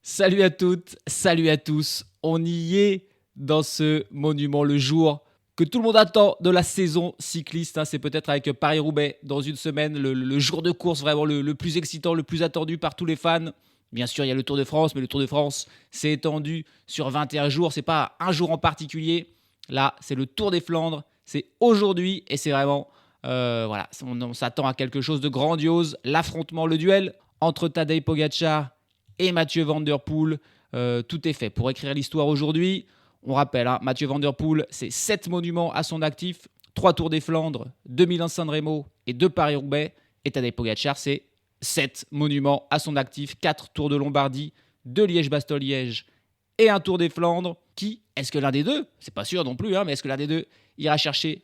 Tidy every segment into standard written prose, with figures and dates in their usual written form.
Salut à toutes, salut à tous. On y est dans ce monument, le jour que tout le monde attend de la saison cycliste. C'est peut-être avec Paris-Roubaix dans une semaine, le jour de course vraiment le plus excitant, le plus attendu par tous les fans. Bien sûr, il y a le Tour de France, mais le Tour de France s'est étendu sur 21 jours. C'est pas un jour en particulier. Là, c'est le Tour des Flandres. C'est aujourd'hui et c'est vraiment, voilà, on s'attend à quelque chose de grandiose. L'affrontement, le duel entre Tadej Pogacar et Mathieu Van Der Poel. Tout est fait pour écrire l'histoire aujourd'hui. On rappelle, Mathieu Van Der Poel, c'est 7 monuments à son actif, 3 Tours des Flandres, 2 Milan-San Remo et 2 Paris-Roubaix. Et Tadej Pogacar, c'est 7 monuments à son actif, 4 Tours de Lombardie, 2 Liège-Bastogne-Liège et un Tour des Flandres. Qui, est-ce que l'un des deux, c'est pas sûr non plus, mais est-ce que l'un des deux ira chercher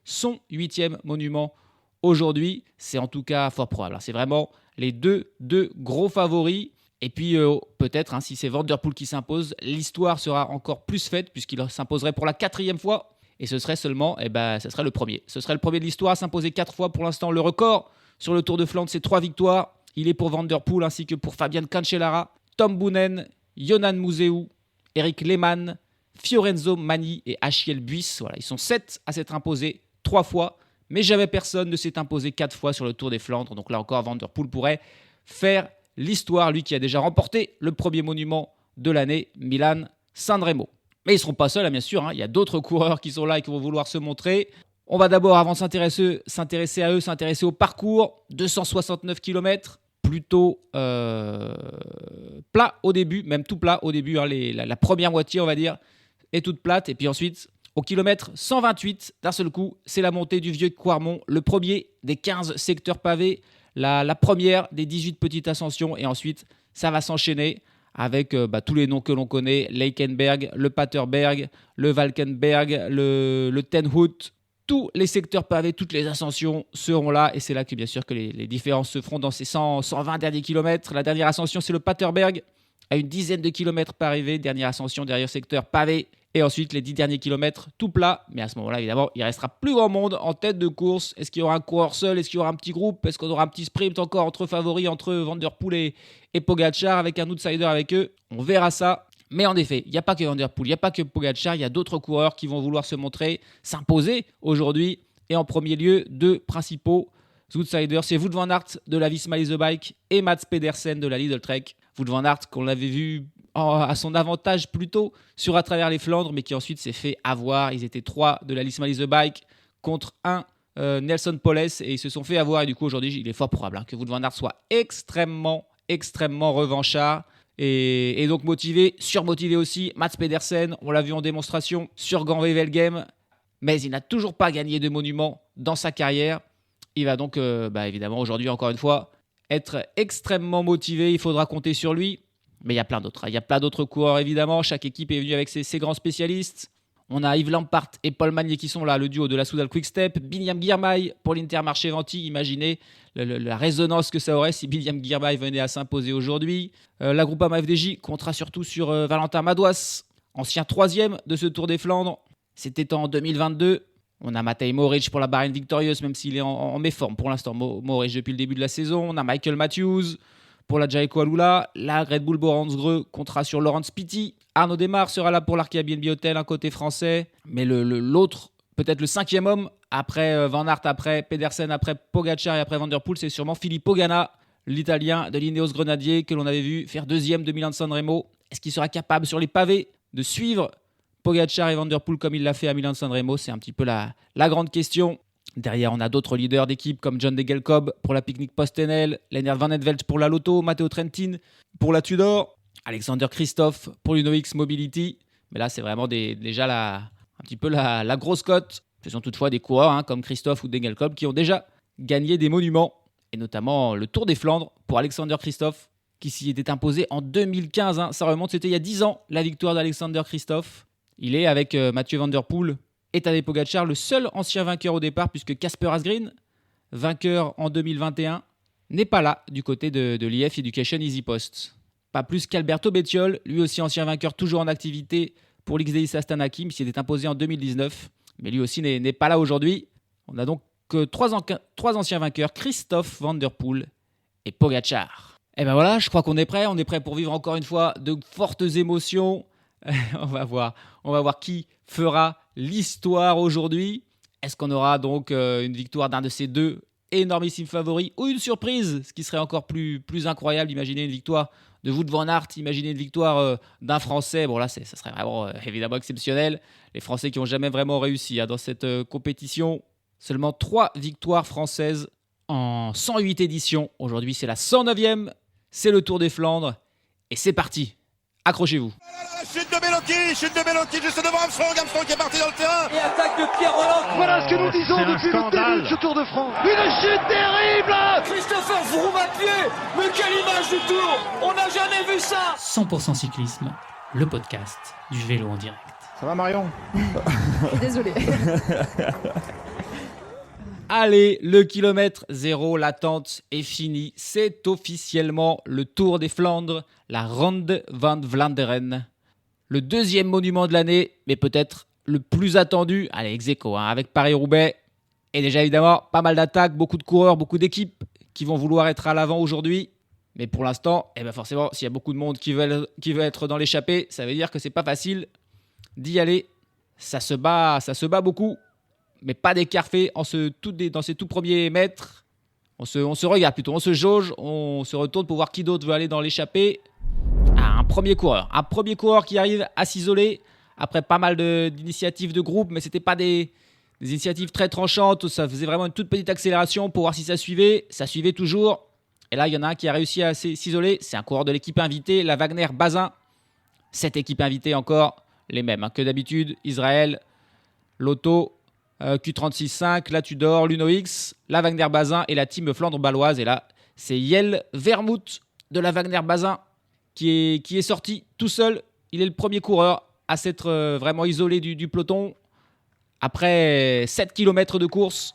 son 8e monument aujourd'hui? C'est en tout cas fort probable. C'est vraiment les deux gros favoris. Et puis peut-être, si c'est Van Der Poel qui s'impose, l'histoire sera encore plus faite puisqu'il s'imposerait pour la 4e fois. Et ce serait seulement, ce serait le premier. Ce serait le premier de l'histoire à s'imposer 4 fois. Pour l'instant, le record sur le Tour de Flandre, c'est 3 victoires. Il est pour Van Der Poel ainsi que pour Fabian Cancellara, Tom Boonen, Jonan Museeuw, Eric Lehmann, Fiorenzo Magni et Achiel Buys. Voilà, ils sont 7 à s'être imposés 3 fois. Mais jamais personne ne s'est imposé 4 fois sur le Tour des Flandres. Donc là encore, Van Der Poel pourrait faire l'histoire, lui qui a déjà remporté le premier monument de l'année, Milan-San Remo. Mais ils ne seront pas seuls, bien sûr. Il y a d'autres coureurs qui sont là et qui vont vouloir se montrer. On va d'abord, avant de s'intéresser à eux, s'intéresser au parcours. 269 km, plutôt plat au début, même tout plat au début. La première moitié, on va dire, est toute plate. Et puis ensuite, au kilomètre 128, d'un seul coup, c'est la montée du Vieux Quarmont, le premier des 15 secteurs pavés, la première des 18 petites ascensions. Et ensuite, ça va s'enchaîner avec tous les noms que l'on connaît, Leikenberg, le Paterberg, le Valkenberg, le Ten Hout. Tous les secteurs pavés, toutes les ascensions seront là. Et c'est là que, bien sûr, que les différences se feront dans ces 120 derniers kilomètres. La dernière ascension, c'est le Paterberg, à une dizaine de kilomètres par arrivée. Dernière ascension, derrière secteur pavé. Et ensuite, les 10 derniers kilomètres, tout plat. Mais à ce moment-là, évidemment, il restera plus grand monde en tête de course. Est-ce qu'il y aura un coureur seul? Est-ce qu'il y aura un petit groupe? Est-ce qu'on aura un petit sprint encore entre favoris, entre Van Der Poel et Pogacar, avec un outsider avec eux? On verra ça. Mais en effet, il n'y a pas que Van Der Poel, il n'y a pas que Pogacar, il y a d'autres coureurs qui vont vouloir se montrer, s'imposer aujourd'hui. Et en premier lieu, deux principaux outsiders, c'est Wout van Aert de la Visma Lease Bike et Mats Pedersen de la Lidl Trek. Wout van Aert, qu'on l'avait vu à son avantage plutôt sur à travers les Flandres, mais qui ensuite s'est fait avoir. Ils étaient 3 de la Visma Lease Bike contre 1 Nelson Poles, et ils se sont fait avoir. Et du coup, aujourd'hui, il est fort probable que Wout van Aert soit extrêmement revanchard. Et donc motivé, surmotivé aussi. Mats Pedersen, on l'a vu en démonstration sur Gand-Wevelgem, mais il n'a toujours pas gagné de monument dans sa carrière. Il va donc, évidemment, aujourd'hui, encore une fois, être extrêmement motivé. Il faudra compter sur lui. Mais il y a plein d'autres. Il y a plein d'autres coureurs, évidemment. Chaque équipe est venue avec ses grands spécialistes. On a Yves Lampart et Paul Magnier qui sont là, le duo de la Soudal Quick-Step. Binyam Girmay pour l'Intermarché-Venti. Imaginez la résonance que ça aurait si Binyam Girmay venait à s'imposer aujourd'hui. La Groupama FDJ comptera surtout sur Valentin Madouas, ancien 3e de ce Tour des Flandres. C'était en 2022. On a Matej Mohoric pour la Bahrain Victorieuse, même s'il est en méforme pour l'instant, Mohoric depuis le début de la saison. On a Michael Matthews pour la Jayco Alula. La Red Bull Boransgreux comptera sur Laurent Spiti. Arnaud Desmar sera là pour l'Arkea BNB Hotel, un côté français. Mais l'autre, peut-être le 5e homme, après Van Aert, après Pedersen, après Pogacar et après Van Der Poel, c'est sûrement Filippo Ganna, l'Italien de l'Ineos Grenadier, que l'on avait vu faire 2e de Milan-San Remo. Est-ce qu'il sera capable sur les pavés de suivre Pogacar et Van Der Poel comme il l'a fait à Milan-San Remo? C'est un petit peu la grande question. Derrière, on a d'autres leaders d'équipe comme John Degelkob pour la Picnic PostNL, Lennart Van Etvelt pour la Lotto, Matteo Trentin pour la Tudor, Alexander Kristoff pour l'UNOX Mobility. Mais là, c'est vraiment déjà un petit peu la grosse cote. Ce sont toutefois des coureurs comme Kristoff ou Degelkob qui ont déjà gagné des monuments, et notamment le Tour des Flandres pour Alexander Kristoff, qui s'y était imposé en 2015. Ça remonte, c'était il y a 10 ans, la victoire d'Alexander Kristoff. Il est avec Mathieu Van Der Poel et Tadej Pogacar, le seul ancien vainqueur au départ, puisque Casper Asgreen, vainqueur en 2021, n'est pas là du côté de l'IF Education EasyPost. Pas plus qu'Alberto Bettiol, lui aussi ancien vainqueur, toujours en activité pour l'XDI Astana Kim, qui s'était imposé en 2019, mais lui aussi n'est pas là aujourd'hui. On a donc 3 anciens vainqueurs, Christophe Van Der Poel et Pogacar. Et ben voilà, je crois qu'on est prêt. On est prêt pour vivre encore une fois de fortes émotions. On va voir qui fera l'histoire aujourd'hui. Est-ce qu'on aura donc une victoire d'un de ces deux énormissimes favoris ou une surprise, ce qui serait encore plus incroyable. Imaginez une victoire de Wout van Aert, imaginez une victoire d'un Français. Bon là, ça serait vraiment évidemment exceptionnel. Les Français qui n'ont jamais vraiment réussi dans cette compétition. Seulement 3 victoires françaises en 108 éditions. Aujourd'hui, c'est la 109e. C'est le Tour des Flandres. Et c'est parti. Accrochez-vous. Chute de Bellocchi juste devant Armstrong qui est parti dans le terrain. Et attaque de Pierre Roland. Voilà ce que nous disons depuis le début de ce Tour de France. Une chute terrible. Christopher Froome à pied. Mais quelle image du Tour. On n'a jamais vu ça. 100% cyclisme, le podcast du vélo en direct. Ça va Marion? Désolé. Allez, le kilomètre zéro, l'attente est finie. C'est officiellement le Tour des Flandres, la Ronde van Vlaanderen. Le deuxième monument de l'année, mais peut-être le plus attendu. Allez, ex-aequo, avec Paris-Roubaix. Et déjà évidemment, pas mal d'attaques, beaucoup de coureurs, beaucoup d'équipes qui vont vouloir être à l'avant aujourd'hui. Mais pour l'instant, forcément, s'il y a beaucoup de monde qui veut être dans l'échappée, ça veut dire que c'est pas facile d'y aller. Ça se bat beaucoup. Mais pas d'écart fait dans ces tout premiers mètres. On se regarde plutôt, on se jauge, on se retourne pour voir qui d'autre veut aller dans l'échappée. Un premier coureur qui arrive à s'isoler après pas mal d'initiatives de groupe, mais c'était pas des initiatives très tranchantes. Ça faisait vraiment une toute petite accélération pour voir si ça suivait. Ça suivait toujours. Et là, il y en a un qui a réussi à s'isoler. C'est un coureur de l'équipe invitée, la Wagner-Bazin. Cette équipe invitée encore, les mêmes que d'habitude. Israël, Lotto, Q36.5, la Tudor, l'Uno-X, la Wagner-Bazin et la team Flandre-Baloise. Et là, c'est Jelle Vermouth de la Wagner-Bazin qui est sorti tout seul. Il est le premier coureur à s'être vraiment isolé du peloton. Après 7 km de course,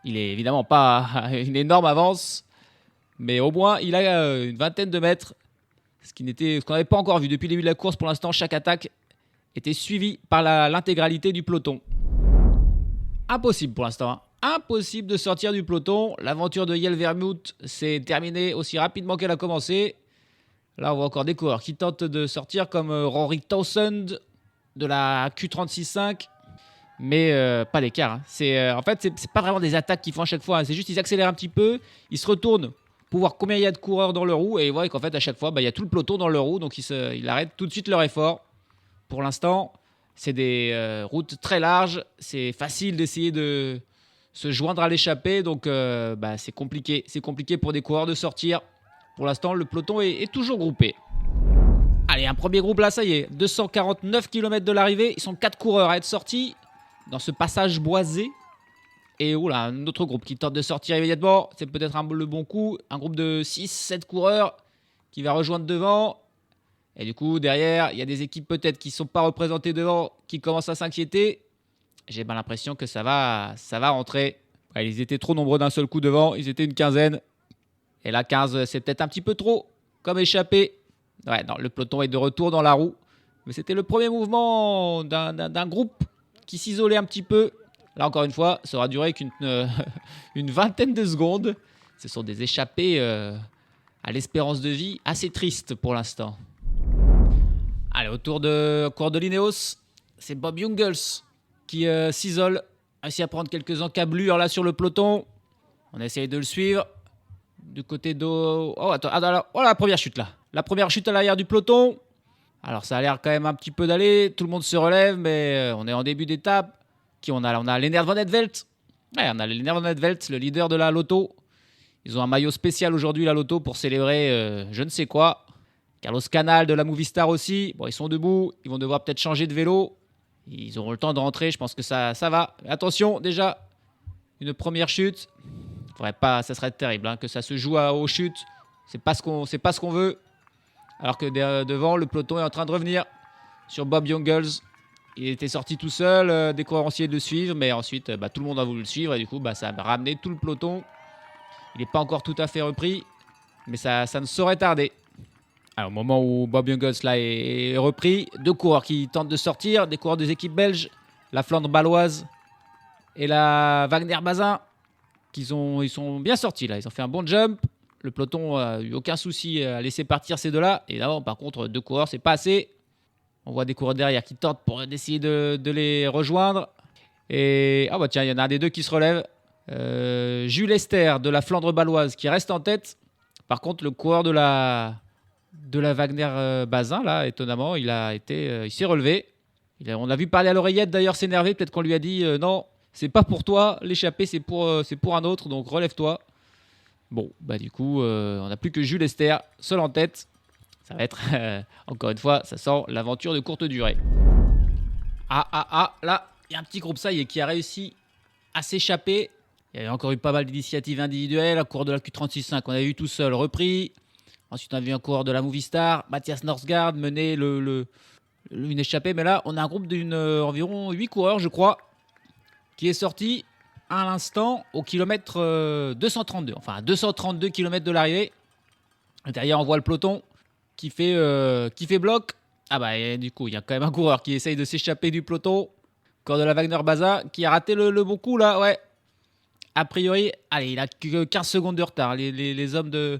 il est évidemment pas une énorme avance, mais au moins il a une vingtaine de mètres, ce qu'on n'avait pas encore vu depuis le début de la course. Pour l'instant, chaque attaque était suivie par l'intégralité du peloton. Impossible pour l'instant. Impossible de sortir du peloton. L'aventure de Jelle Vermouth s'est terminée aussi rapidement qu'elle a commencé. Là, on voit encore des coureurs qui tentent de sortir comme Rory Townsend de la Q36.5. Mais pas d'écart. En fait, c'est pas vraiment des attaques qu'ils font à chaque fois. C'est juste qu'ils accélèrent un petit peu. Ils se retournent pour voir combien il y a de coureurs dans leur roue. Et ils voient qu'en fait, à chaque fois, il y a tout le peloton dans leur roue. Donc, ils arrêtent tout de suite leur effort. Pour l'instant, c'est des routes très larges. C'est facile d'essayer de se joindre à l'échappée. Donc, c'est compliqué. C'est compliqué pour des coureurs de sortir. Pour l'instant, le peloton est toujours groupé. Allez, un premier groupe là, ça y est. 249 km de l'arrivée. Ils sont 4 coureurs à être sortis dans ce passage boisé. Et oula, un autre groupe qui tente de sortir immédiatement. C'est peut-être le bon coup. Un groupe de 6-7 coureurs qui va rejoindre devant. Et du coup, derrière, il y a des équipes peut-être qui ne sont pas représentées devant, qui commencent à s'inquiéter. J'ai bien l'impression que ça va rentrer. Ouais, ils étaient trop nombreux d'un seul coup devant. Ils étaient une quinzaine. Et là, 15, c'est peut-être un petit peu trop comme échappé. Ouais, non, le peloton est de retour dans la roue. Mais c'était le premier mouvement d'un groupe qui s'isolait un petit peu. Là, encore une fois, ça aura duré une vingtaine de secondes. Ce sont des échappées à l'espérance de vie assez tristes pour l'instant. Allez, autour de cours de l'Ineos, c'est Bob Jungels qui s'isole, a réussi à prendre quelques encablures là sur le peloton. On essaye de le suivre. Du côté de... Oh, attends, la première chute là. La première chute à l'arrière du peloton. Alors, ça a l'air quand même un petit peu d'aller. Tout le monde se relève, mais on est en début d'étape. On a Lennart Van Etvelt. Ouais, on a Lennart Van Etvelt, le leader de la Lotto. Ils ont un maillot spécial aujourd'hui, la Lotto, pour célébrer je ne sais quoi. Carlos Canal de la Movistar aussi. Bon, ils sont debout. Ils vont devoir peut-être changer de vélo. Ils auront le temps de rentrer. Je pense que ça va. Attention, déjà, une première chute. Ça serait terrible que ça se joue aux chutes. C'est pas ce qu'on veut. Alors que devant, le peloton est en train de revenir sur Bob Jungels. Il était sorti tout seul. Des coureurs ont essayé de le suivre. Mais ensuite, tout le monde a voulu le suivre. Et du coup, ça a ramené tout le peloton. Il n'est pas encore tout à fait repris. Mais ça ne saurait tarder. Alors, au moment où Bob Jungels là est repris, 2 coureurs qui tentent de sortir, des coureurs des équipes belges, la Flandre Baloise et la Wagner-Bazin, ils sont bien sortis là. Ils ont fait un bon jump. Le peloton n'a eu aucun souci à laisser partir ces deux-là. Évidemment, par contre, 2 coureurs, c'est pas assez. On voit des coureurs derrière qui tentent pour essayer de les rejoindre. Et tiens, il y en a un des deux qui se relève. Jules Esther de la Flandre baloise qui reste en tête. Par contre, le coureur de la Wagner Bazin, là, étonnamment, il s'est relevé. On a vu parler à l'oreillette d'ailleurs s'énerver. Peut-être qu'on lui a dit non, c'est pas pour toi, l'échappée c'est pour un autre, donc relève-toi. Bon, du coup, on n'a plus que Jules Esther, seul en tête. Ça va être, encore une fois, ça sent l'aventure de courte durée. Là, il y a un petit groupe, ça y est, qui a réussi à s'échapper. Il y avait encore eu pas mal d'initiatives individuelles. Un coureur de la Q36.5, on avait vu tout seul, repris. Ensuite, on a vu un coureur de la Movistar, Mathias Norsgaard, mener une échappée. Mais là, on a un groupe d'environ 8 coureurs, je crois, qui est sorti à l'instant au kilomètre 232. Enfin, à 232 km de l'arrivée. Derrière, on voit le peloton qui fait bloc. Et du coup, il y a quand même un coureur qui essaye de s'échapper du peloton. Coureur de la Wagner Bazin qui a raté le bon coup, là, ouais. A priori, allez, il a que 15 secondes de retard. Les hommes de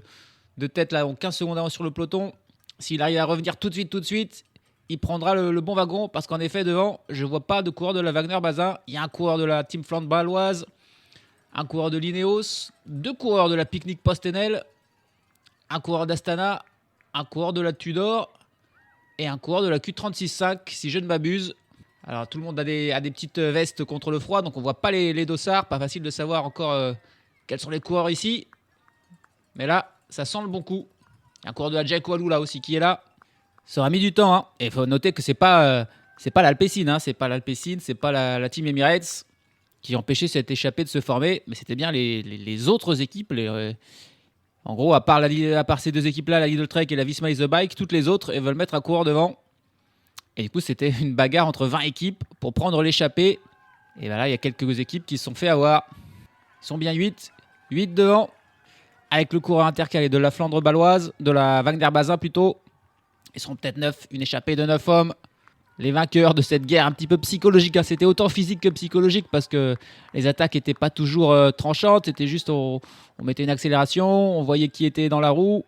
tête là ont 15 secondes d'avance sur le peloton. S'il arrive à revenir tout de suite, il prendra le bon wagon. Parce qu'en effet, devant, je ne vois pas de coureur de la Wagner Bazin. Il y a un coureur de la Team Flandre baloise, un coureur de l'Ineos, 2 coureurs de la Picnic Postenel, un coureur d'Astana, un coureur de la Tudor et un coureur de la Q36.5, si je ne m'abuse. Alors tout le monde a des petites vestes contre le froid, donc on voit pas les dossards. Pas facile de savoir encore quels sont les coureurs ici. Mais là, ça sent le bon coup. Il y a un coureur de la Jayco Walou là aussi qui est là. Ça aura mis du temps, hein. Et il faut noter que c'est pas l'Alpecin, hein. C'est pas l'Alpecin, c'est pas la Team Emirates qui empêchait cette échappée de se former, mais c'était bien les autres équipes. En gros, à part ces deux équipes-là, la Lidl Trek et la Visma Is The Bike, toutes les autres, elles veulent mettre un coureur devant. Et du coup, c'était une bagarre entre 20 équipes pour prendre l'échappée. Et là, il y a quelques équipes qui se sont fait avoir. Ils sont bien 8 devant, avec le coureur intercalé de la Flandre baloise, de la Wagner Bazin plutôt. Ils seront peut-être 9, une échappée de 9 hommes. Les vainqueurs de cette guerre un petit peu psychologique, hein. C'était autant physique que psychologique parce que les attaques n'étaient pas toujours tranchantes. C'était juste, on mettait une accélération, on voyait qui était dans la roue.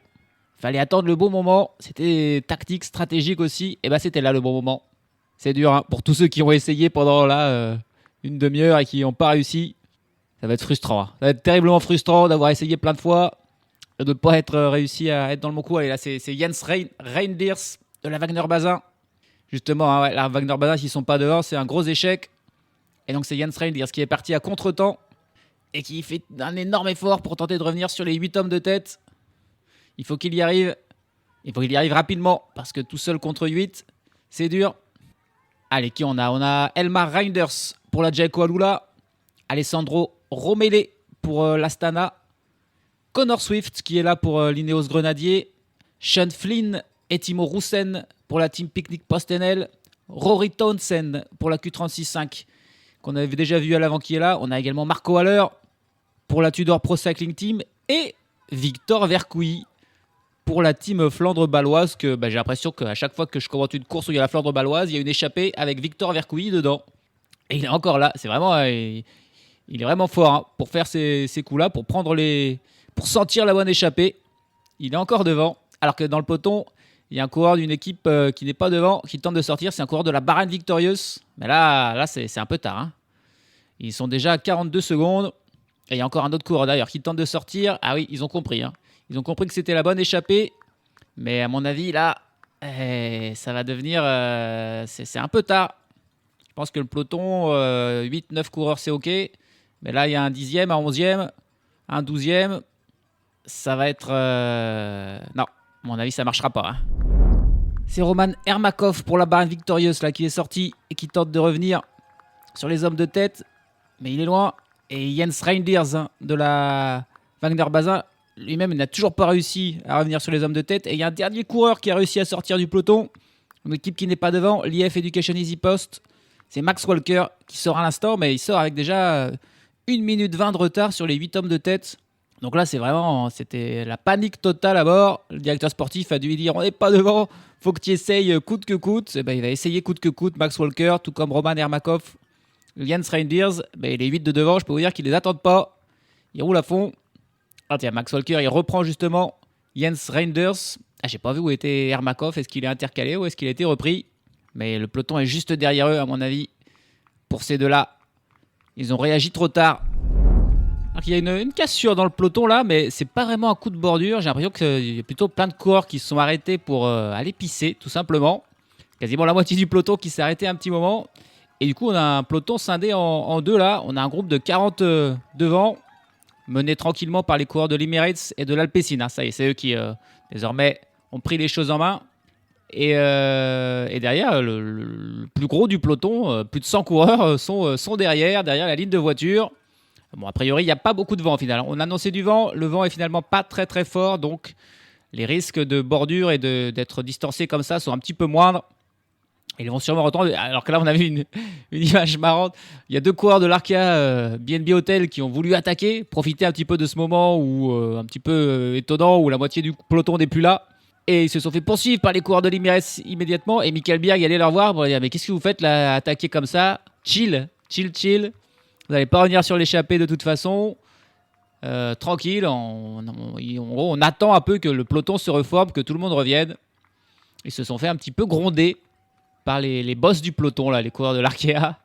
Fallait attendre le bon moment. C'était tactique, stratégique aussi. Et c'était là le bon moment. C'est dur, hein, pour tous ceux qui ont essayé pendant une demi-heure et qui n'ont pas réussi. Ça va être frustrant, hein. Ça va être terriblement frustrant d'avoir essayé plein de fois et de ne pas être réussi à être dans le bon coup. Allez, là, c'est Jens Reindiers de la Wagner Bazin. Justement, hein, la Wagner Bazin, s'ils ne sont pas devant, c'est un gros échec. Et donc, c'est Jens Reindiers qui est parti à contre-temps et qui fait un énorme effort pour tenter de revenir sur les 8 hommes de tête. Il faut qu'il y arrive. Il faut qu'il y arrive rapidement parce que tout seul contre 8, c'est dur. Allez, qui on a ? On a Elmar Reinders pour la Jayco Alula, Alessandro Romele pour l'Astana, Connor Swift qui est là pour l'Ineos Grenadier, Sean Flynn et Timo Roussen pour la Team Picnic Postenel, Rory Townsend pour la Q36.5 qu'on avait déjà vu à l'avant qui est là. On a également Marco Haller pour la Tudor Pro Cycling Team et Victor Vercouy pour la Team Flandre baloise. Que j'ai l'impression qu'à chaque fois que je commente une course où il y a la Flandre baloise, il y a une échappée avec Victor Vercouy dedans. Et il est encore là. C'est vraiment, il est vraiment fort, hein, pour faire ces coups-là, pour sentir la bonne échappée. Il est encore devant. Alors que dans le peloton, il y a un coureur d'une équipe qui n'est pas devant, qui tente de sortir. C'est un coureur de la Bahrain Victorious. Mais là c'est un peu tard, hein. Ils sont déjà à 42 secondes. Et il y a encore un autre coureur d'ailleurs qui tente de sortir. Ah oui, ils ont compris, hein. Ils ont compris que c'était la bonne échappée. Mais à mon avis, là, ça va devenir... c'est un peu tard. Je pense que le peloton, 8-9 coureurs, c'est OK. Mais là, il y a un 10e, un 11e, un 12e. Ça va être... Non, à mon avis, ça ne marchera pas, hein. C'est Roman Ermakov pour la Bahrain Victorious là, qui est sorti et qui tente de revenir sur les hommes de tête. Mais il est loin. Et Jens Reindiers, hein, de la Wagner Bazin, lui-même, il n'a toujours pas réussi à revenir sur les hommes de tête. Et il y a un dernier coureur qui a réussi à sortir du peloton. Une équipe qui n'est pas devant, l'IF Education Easy Post. C'est Max Walker qui sort à l'instant, mais il sort avec déjà 1 minute 20 de retard sur les 8 hommes de tête. Donc là, c'était la panique totale à bord. Le directeur sportif a dû lui dire, on n'est pas devant, faut que tu essayes coûte que coûte. Et il va essayer coûte que coûte, Max Walker, tout comme Roman Ermakov. Jens Reindiers, les 8 de devant, je peux vous dire qu'ils ne les attendent pas. Ils roulent à fond. Ah tiens, Max Walker, il reprend justement Jens Reinders. Ah, j'ai pas vu où était Ermakov. Est-ce qu'il est intercalé ou est-ce qu'il a été repris? Mais le peloton est juste derrière eux, à mon avis. Pour ces deux-là, ils ont réagi trop tard. Alors, il y a une cassure dans le peloton là, mais c'est pas vraiment un coup de bordure. J'ai l'impression qu'il y a plutôt plein de coureurs qui se sont arrêtés pour aller pisser, tout simplement. Quasiment la moitié du peloton qui s'est arrêté un petit moment. Et du coup, on a un peloton scindé en deux là. On a un groupe de 40 devant, mené tranquillement par les coureurs de l'Emirates et de l'Alpecin. Ça y est, c'est eux qui désormais ont pris les choses en main. Et derrière, le plus gros du peloton, plus de 100 coureurs sont derrière la ligne de voiture. Bon, a priori, il n'y a pas beaucoup de vent au final. On a annoncé du vent. Le vent est finalement pas très très fort. Donc, les risques de bordure et d'être distancés comme ça sont un petit peu moindres. Ils vont sûrement retomber. Alors que là, on a vu une image marrante. Il y a deux coureurs de l'Arkea BNB Hotel qui ont voulu attaquer, profiter un petit peu de ce moment où, un petit peu étonnant où la moitié du peloton n'est plus là. Et ils se sont fait poursuivre par les coureurs de l'Emirates immédiatement. Et Michael Bjerg allait leur voir pour dire: mais qu'est-ce que vous faites là, attaquer comme ça? Chill. Vous n'allez pas revenir sur l'échappée de toute façon. Tranquille. On attend un peu que le peloton se reforme, que tout le monde revienne. Ils se sont fait un petit peu gronder par les boss du peloton, là, les coureurs de l'Arkea.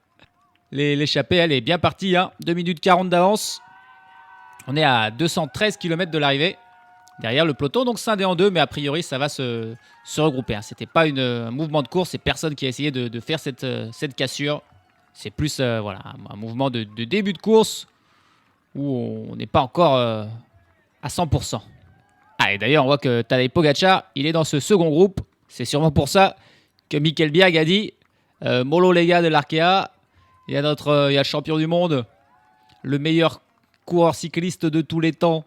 L'échappée, elle est bien partie. 2 minutes 40 d'avance. On est à 213 km de l'arrivée. Derrière le peloton, donc scindé en deux, mais a priori, ça va se regrouper. C'était pas un mouvement de course, c'est personne qui a essayé de faire cette cassure. C'est plus un mouvement de début de course où on n'est pas encore à 100%. Ah, et d'ailleurs, on voit que Tadej Pogačar, il est dans ce second groupe. C'est sûrement pour ça que Michael Bjerg a dit mollo les gars de l'Arkea, il y a le champion du monde, le meilleur coureur cycliste de tous les temps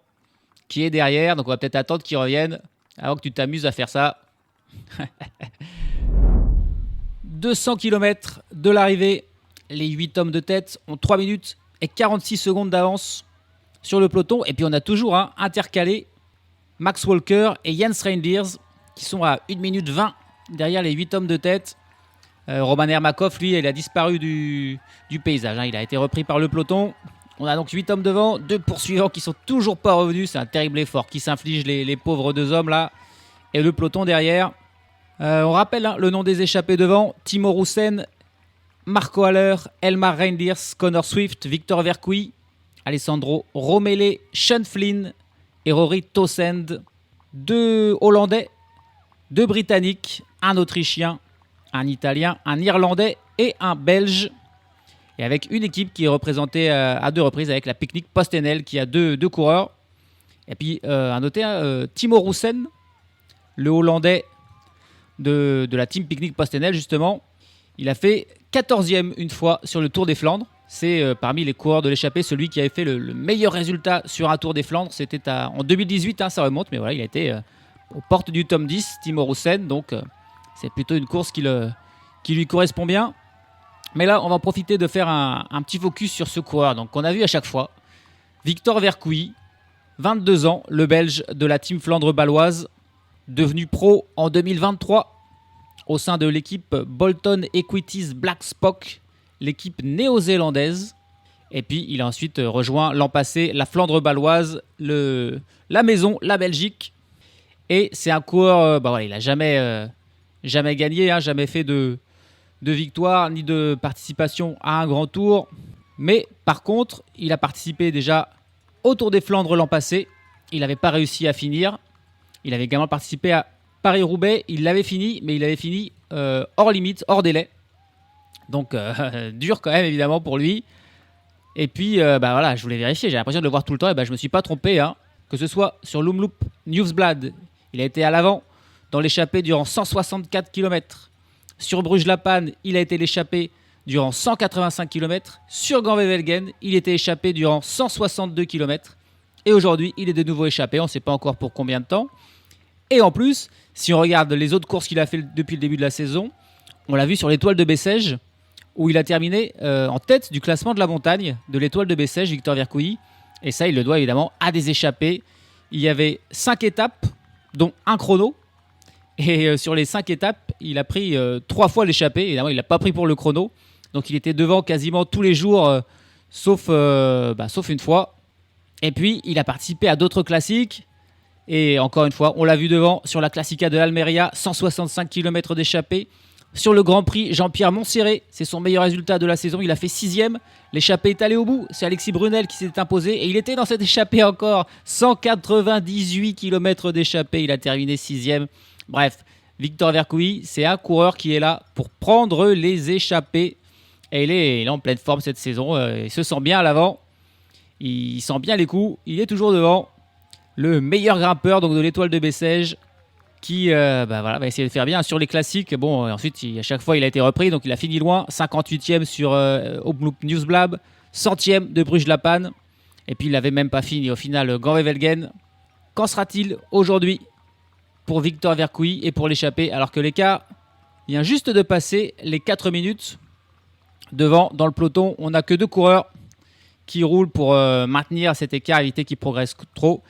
qui est derrière, donc on va peut-être attendre qu'il revienne avant que tu t'amuses à faire ça. 200 km de l'arrivée, les 8 hommes de tête ont 3 minutes et 46 secondes d'avance sur le peloton, et puis on a toujours intercalé Max Walker et Jens Reinders qui sont à 1 minute 20 derrière les 8 hommes de tête. Roman Ermakov, lui, il a disparu du paysage. Il a été repris par le peloton. On a donc 8 hommes devant, 2 poursuivants qui sont toujours pas revenus. C'est un terrible effort qui s'inflige les pauvres 2 hommes là. Et le peloton derrière. On rappelle le nom des échappés devant: Timo Roussen, Marco Haller, Elmar Reinders, Connor Swift, Victor Vercouy, Alessandro Romele, Sean Flynn et Rory Towsend. 2 Hollandais, 2 Britanniques, un Autrichien, un Italien, un Irlandais et un Belge. Et avec une équipe qui est représentée à 2 reprises avec la Picnic PostNL qui a 2 coureurs. Et puis à noter Timo Roussen, le Hollandais de la team Picnic PostNL justement. Il a fait 14e une fois sur le Tour des Flandres. C'est parmi les coureurs de l'échappée celui qui avait fait le meilleur résultat sur un Tour des Flandres. C'était en 2018, ça remonte, mais voilà, il a été aux portes du tome 10, Timo Roussen. Donc c'est plutôt une course qui lui correspond bien. Mais là, on va profiter de faire un petit focus sur ce coureur. Donc, on a vu à chaque fois Victor Vercouy, 22 ans, le Belge de la team Flandre baloise, devenu pro en 2023 au sein de l'équipe Bolton Equities Black Spock, l'équipe néo-zélandaise. Et puis, il a ensuite rejoint l'an passé la Flandre baloise, la maison, la Belgique. Et c'est un coureur, il n'a jamais gagné, jamais fait de victoire ni de participation à un grand tour. Mais par contre, il a participé déjà au Tour des Flandres l'an passé. Il n'avait pas réussi à finir. Il avait également participé à Paris-Roubaix. Il l'avait fini, mais il avait fini hors limite, hors délai. Donc dur quand même évidemment pour lui. Et puis je voulais vérifier. J'ai l'impression de le voir tout le temps. Et je ne me suis pas trompé. Que ce soit sur l'Omloop Nieuwsblad, il a été à l'avant dans l'échappée durant 164 km. Sur Bruges-la-Panne, il a été l'échappé durant 185 km. Sur Gand-Wevelgem, il était échappé durant 162 km. Et aujourd'hui, il est de nouveau échappé. On ne sait pas encore pour combien de temps. Et en plus, si on regarde les autres courses qu'il a fait depuis le début de la saison, on l'a vu sur l'Étoile de Bessèges, où il a terminé en tête du classement de la montagne de l'Étoile de Bessèges, Victor Vercouy. Et ça, il le doit évidemment à des échappées. Il y avait 5 étapes, dont un chrono. Et sur les 5 étapes, il a pris 3 fois l'échappée. Évidemment, il ne l'a pas pris pour le chrono. Donc, il était devant quasiment tous les jours, sauf une fois. Et puis, il a participé à d'autres classiques. Et encore une fois, on l'a vu devant sur la Classica de l'Almeria, 165 km d'échappée. Sur le Grand Prix, Jean-Pierre Montserrat, c'est son meilleur résultat de la saison. Il a fait 6e. L'échappée est allée au bout. C'est Alexis Brunel qui s'est imposé. Et il était dans cette échappée encore. 198 km d'échappée. Il a terminé 6e. Bref, Victor Vercouy, c'est un coureur qui est là pour prendre les échappées. Et il est en pleine forme cette saison. Il se sent bien à l'avant. Il sent bien les coups. Il est toujours devant. Le meilleur grimpeur donc, de l'Étoile de Bessèges, qui va essayer de faire bien sur les classiques. Bon, ensuite, à chaque fois, il a été repris, donc il a fini loin. 58e sur Omloop Newsblad, 100e de Bruges-la-Panne. Et puis, il n'avait même pas fini au final Ganvevelgen. Qu'en sera-t-il aujourd'hui pour Victor Vercouy et pour l'échappée, alors que l'écart vient juste de passer les 4 minutes devant dans le peloton? On n'a que 2 coureurs qui roulent pour maintenir cet écart, éviter qu'il progresse trop.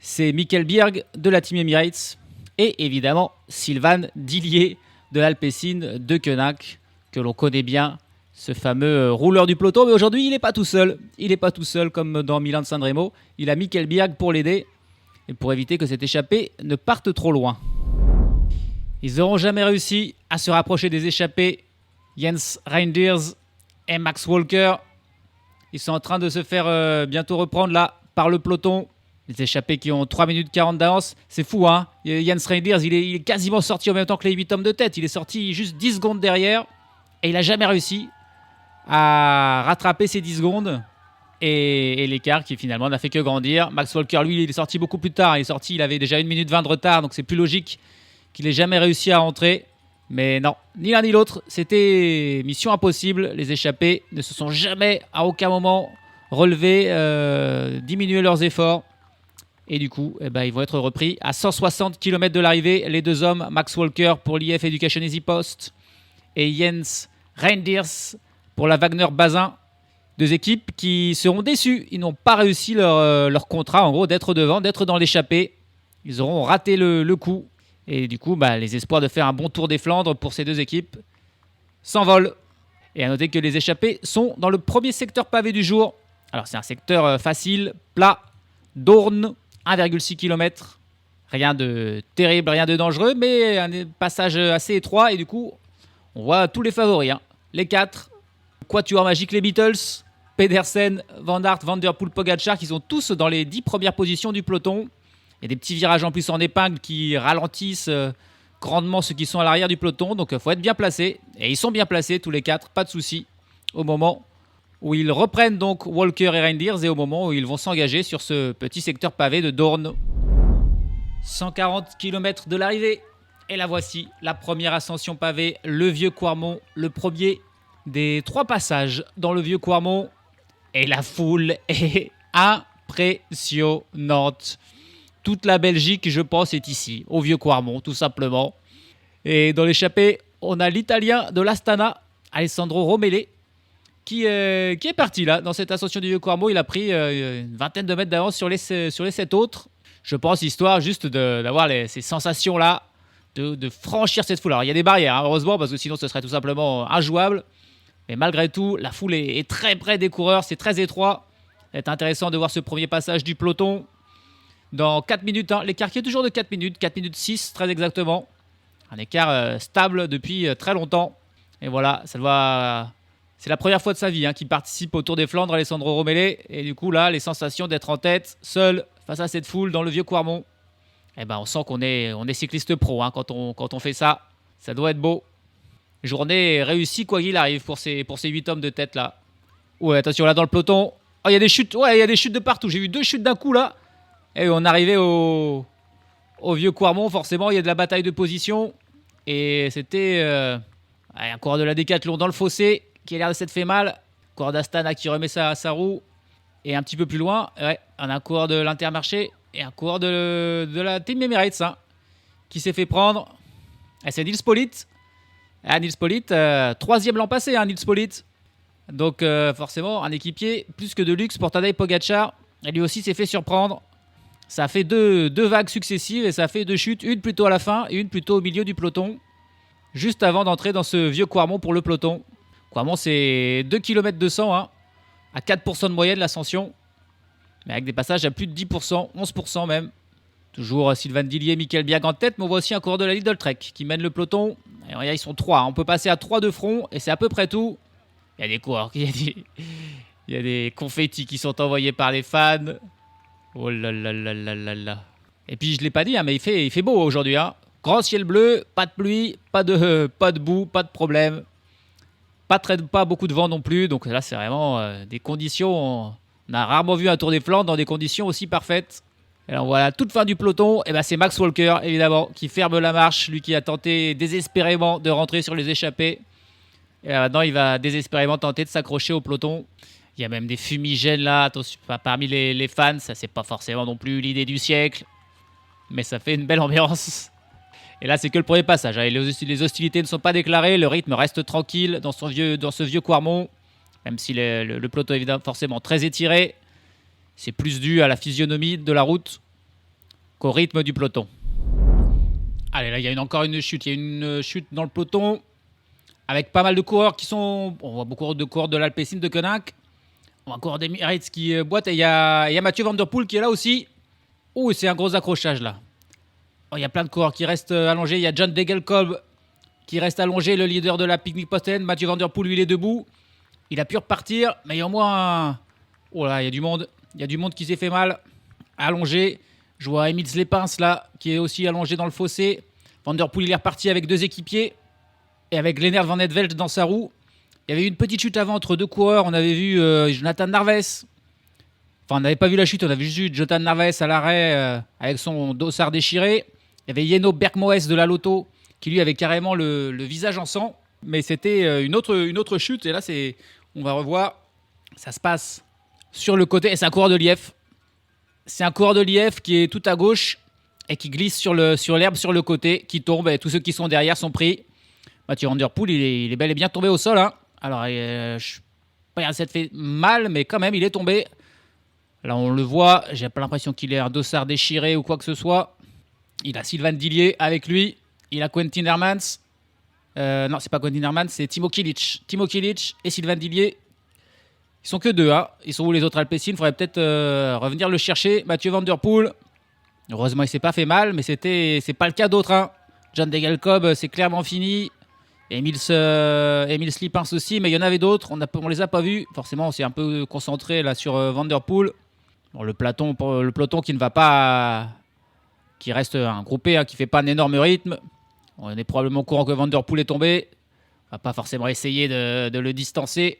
C'est Mikkel Bjerg de la Team Emirates et évidemment Sylvain Dillier de l'Alpecin de Koenig, que l'on connaît bien, ce fameux rouleur du peloton. Mais aujourd'hui, il n'est pas tout seul. Il n'est pas tout seul comme dans Milan-San Remo. Il a Mikkel Bjerg pour l'aider et pour éviter que cette échappée ne parte trop loin. Ils n'auront jamais réussi à se rapprocher des échappés. Jens Reinders et Max Walker. Ils sont en train de se faire bientôt reprendre là par le peloton. Les échappés qui ont 3 minutes 40 d'avance, c'est fou hein. Jens Reinders, il est quasiment sorti en même temps que les 8 hommes de tête. Il est sorti juste 10 secondes derrière et il n'a jamais réussi à rattraper ces 10 secondes. Et l'écart qui finalement n'a fait que grandir. Max Walker, lui, il est sorti beaucoup plus tard. Il avait déjà 1 minute 20 de retard, donc c'est plus logique qu'il ait jamais réussi à rentrer. Mais non, ni l'un ni l'autre, c'était mission impossible. Les échappés ne se sont jamais, à aucun moment, relevés, diminué leurs efforts. Et du coup, ils vont être repris à 160 km de l'arrivée. Les 2 hommes, Max Walker pour l'IF Education Easy Post et Jens Reinders pour la Wagner Bazin. 2 équipes qui seront déçues. Ils n'ont pas réussi leur contrat, en gros, d'être devant, d'être dans l'échappée. Ils auront raté le coup. Et du coup, les espoirs de faire un bon tour des Flandres pour ces 2 équipes s'envolent. Et à noter que les échappés sont dans le premier secteur pavé du jour. Alors, c'est un secteur facile, plat, d'Orne, 1,6 km. Rien de terrible, rien de dangereux, mais un passage assez étroit. Et du coup, on voit tous les favoris. Les 4, quatuor magique, les Beatles, Pedersen, Van Aert, Van Der Poel, Pogacar, qui sont tous dans les 10 premières positions du peloton. Il y a des petits virages en plus en épingle qui ralentissent grandement ceux qui sont à l'arrière du peloton. Donc il faut être bien placé. Et ils sont bien placés tous les 4, pas de souci, au moment où ils reprennent donc Walker et Reinders et au moment où ils vont s'engager sur ce petit secteur pavé de Dorn. 140 km de l'arrivée. Et la voici, la première ascension pavée, le Vieux Quarmont, le premier des 3 passages dans le Vieux Quarmont. Et la foule est impressionnante. Toute la Belgique, je pense, est ici, au Vieux Quarmont, tout simplement. Et dans l'échappée, on a l'Italien de l'Astana, Alessandro Romele, qui est parti là, dans cette ascension du Vieux Quarmont. Il a pris une vingtaine de mètres d'avance sur les 7 autres. Je pense, histoire juste d'avoir ces sensations-là, de franchir cette foule. Alors, il y a des barrières, heureusement, parce que sinon, ce serait tout simplement injouable. Mais malgré tout, la foule est très près des coureurs, c'est très étroit. Ça va être intéressant de voir ce premier passage du peloton. Dans 4 minutes, l'écart qui est toujours de 4 minutes 6 très exactement. Un écart stable depuis très longtemps. Et voilà, c'est la première fois de sa vie qu'il participe au Tour des Flandres, Alessandro Romele. Et du coup, là, les sensations d'être en tête, seul, face à cette foule dans le Vieux Quarmont. On sent qu'on est cycliste pro quand on fait ça. Ça doit être beau. Journée réussie quoi qu'il arrive pour ces 8 hommes de tête là. Ouais, attention là dans le peloton. Oh, il y a des chutes. Ouais, il y a des chutes de partout. J'ai vu 2 chutes d'un coup là. Et on arrivait au Vieux Quarmont, forcément, il y a de la bataille de position. Et c'était un coureur de la Décathlon dans le fossé qui a l'air de s'être fait mal. Coureur d'Astana qui remet sa roue. Et un petit peu plus loin, on a un coureur de l'Intermarché et un coureur de la Team Emirates qui s'est fait prendre. Et c'est Nils Politt. Nils Politt, 3e l'an passé, Nils Politt. Donc forcément, un équipier plus que de luxe pour Tadej Pogacar. Et lui aussi s'est fait surprendre. Ça a fait deux vagues successives et ça a fait 2 chutes, une plutôt à la fin et une plutôt au milieu du peloton, juste avant d'entrer dans ce Vieux Quarmont pour le peloton. Quarmont, c'est 2 km 200, à 4% de moyenne l'ascension. mais avec des passages à plus de 10%, 11% même. Toujours Sylvain Dillier, Michael Biag en tête, mais on voit aussi un coureur de la Lidl Trek qui mène le peloton. Et regarde, ils sont 3, on peut passer à 3 de front, et c'est à peu près tout. Il y a des coureurs, il y a des confettis qui sont envoyés par les fans. Oh là là là là là là. Et puis je ne l'ai pas dit, hein, mais il fait beau aujourd'hui. Hein. Grand ciel bleu, pas de pluie, pas de boue, pas de problème. Pas beaucoup de vent non plus, donc là c'est vraiment des conditions... On a rarement vu un Tour des Flandres dans des conditions aussi parfaites. Et alors voilà, toute fin du peloton, et ben c'est Max Walker évidemment qui ferme la marche, lui qui a tenté désespérément de rentrer sur les échappées. Et maintenant il va désespérément tenter de s'accrocher au peloton. Il y a même des fumigènes là, attention, parmi les fans, ça c'est pas forcément non plus l'idée du siècle, mais ça fait une belle ambiance. Et là c'est que le premier passage, hein. Les hostilités ne sont pas déclarées, le rythme reste tranquille dans ce vieux Quarmont. Même si le peloton est évidemment forcément très étiré, c'est plus dû à la physionomie de la route qu'au rythme du peloton. Allez, là, il y a encore une chute. Il y a une chute dans le peloton avec pas mal de coureurs qui sont... On voit beaucoup de coureurs de l'Alpecin de Koenig. On voit encore des Emirates qui boitent. Et il y a Mathieu Van Der Poel qui est là aussi. Oh, c'est un gros accrochage là. Oh, il y a plein de coureurs qui restent allongés. Il y a John Degenkolb qui reste allongé, le leader de la Picnic Posten. Mathieu Van Der Poel, lui, il est debout. Il a pu repartir, mais il y a au moins... Oh là, il y a du monde. Il y a du monde qui s'est fait mal. Allongé. Je vois Emile Slepins là, qui est aussi allongé dans le fossé. Van Der Poel, il est reparti avec 2 équipiers. Et avec Lennart Van Etvelt dans sa roue. Il y avait eu une petite chute avant entre 2 coureurs. On avait vu Jonathan Narves. Enfin, on n'avait pas vu la chute. On avait juste vu Jonathan Narves à l'arrêt avec son dossard déchiré. Il y avait Yeno Bergmoes de la Lotto qui lui avait carrément le visage en sang. Mais c'était une autre chute. Et là, on va revoir. Ça se passe sur le côté. Et c'est un coureur de Lièvre. C'est un coureur de Lièvre qui est tout à gauche et qui glisse sur l'herbe sur le côté, qui tombe. Et tous ceux qui sont derrière sont pris. Mathieu Van Der Poel, il est bel et bien tombé au sol. Hein. Alors, je pas dire ça te fait mal, mais quand même, il est tombé. Là, on le voit. J'ai pas l'impression qu'il ait un dossard déchiré ou quoi que ce soit. Il a Sylvain Dillier avec lui. Il a Quentin Hermans. Non, c'est pas Quentin Hermans, c'est Timo Kilic. Timo Kilic et Sylvain Dillier. Ils sont que 2. Hein. Ils sont où les autres Alpecin? Il faudrait peut-être revenir le chercher. Mathieu Van Der Poel. Heureusement, il s'est pas fait mal, mais c'est pas le cas d'autres. Hein. John Degenkolb, c'est clairement fini. Emile Slepins aussi, mais il y en avait d'autres. On les a pas vus. Forcément, on s'est un peu concentré là sur Van Der Poel. Bon, le peloton qui ne va pas, qui reste un groupé, hein, qui fait pas un énorme rythme. On est probablement au courant que Van Der Poel est tombé. On va pas forcément essayer de le distancer,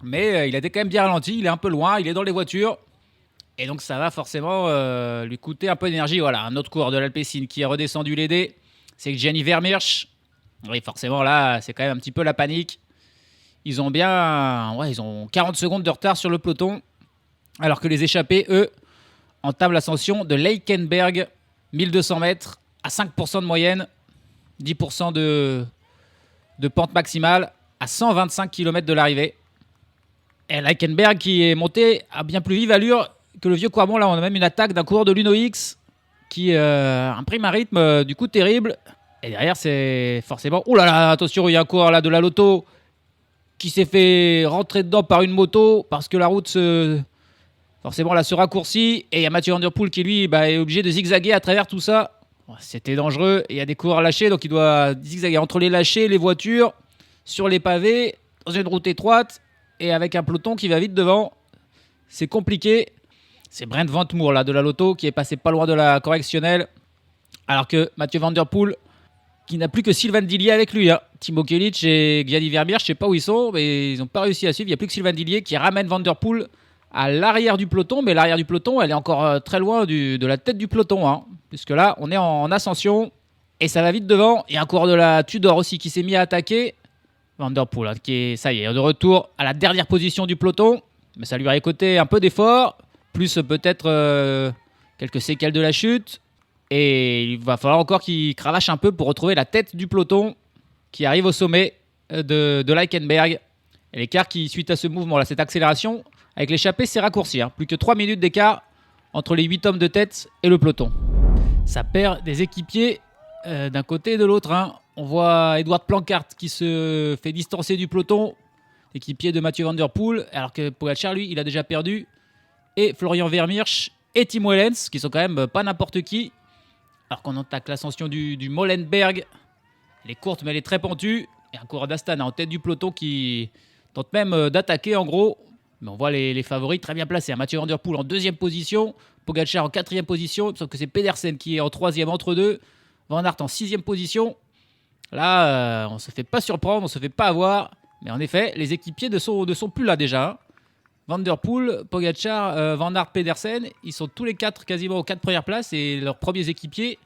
mais il a été quand même bien ralenti. Il est un peu loin, il est dans les voitures, et donc ça va forcément lui coûter un peu d'énergie. Voilà, un autre coureur de l'Alpecin qui est redescendu l'aider, c'est Gianni Vermeersch. Oui, forcément, là, c'est quand même un petit peu la panique. Ils ont 40 secondes de retard sur le peloton, alors que les échappés, eux, entament l'ascension de Leikenberg, 1200 mètres, à 5% de moyenne, 10% de pente maximale, à 125 km de l'arrivée. Et Leikenberg qui est monté à bien plus vive allure que le vieux Quarmont. Là, on a même une attaque d'un coureur de l'Uno-X qui imprime un rythme du coup terrible. Et derrière, c'est forcément... Ouh là là, attention, il y a un coureur là de la Lotto qui s'est fait rentrer dedans par une moto parce que la route forcément là se raccourcit. Et il y a Mathieu Van Der Poel qui, lui, est obligé de zigzaguer à travers tout ça. C'était dangereux. Et il y a des coureurs lâchés, donc il doit zigzaguer entre les lâchés, les voitures, sur les pavés, dans une route étroite et avec un peloton qui va vite devant. C'est compliqué. C'est Brent Ventmoor là, de la Lotto qui est passé pas loin de la correctionnelle. Alors que Mathieu Van Der Poel, qui n'a plus que Sylvain Dillier avec lui. Hein. Timo Kilic et Gianni Vermeersch, je ne sais pas où ils sont, mais ils n'ont pas réussi à suivre. Il n'y a plus que Sylvain Dillier qui ramène Van Der Poel à l'arrière du peloton, mais l'arrière du peloton, elle est encore très loin de la tête du peloton. Hein. Puisque là, on est en ascension et ça va vite devant. Il y a un coureur de la Tudor aussi qui s'est mis à attaquer. Van Der Poel, hein, qui est, ça y est, de retour à la dernière position du peloton. Mais ça lui a coûté un peu d'effort, plus peut-être quelques séquelles de la chute. Et il va falloir encore qu'il cravache un peu pour retrouver la tête du peloton qui arrive au sommet de Leikenberg. Et l'écart qui, suite à ce mouvement-là, cette accélération, avec l'échappée, s'est raccourci. Hein. Plus que 3 minutes d'écart entre les 8 hommes de tête et le peloton. Ça perd des équipiers d'un côté et de l'autre. Hein. On voit Edward Planckaert qui se fait distancer du peloton, équipier de Mathieu Van Der Poel, alors que Pogačar, lui, il a déjà perdu et Florian Vermeersch et Tim Wellens, qui sont quand même pas n'importe qui. Alors qu'on attaque l'ascension du Molenberg. Elle est courte, mais elle est très pentue. Et un coureur d'Astana en tête du peloton qui tente même d'attaquer en gros. Mais on voit les favoris très bien placés. Mathieu Van Der Poel en 2e position, Pogacar en 4e position, sauf que c'est Pedersen qui est en 3e entre deux, Van Aert en 6e position. Là, on ne se fait pas surprendre, on ne se fait pas avoir. Mais en effet, les équipiers ne sont plus là déjà. Van Der Poel, Pogacar, Van Aert, Pedersen, ils sont tous les 4 quasiment aux 4 premières places et leurs premiers équipiers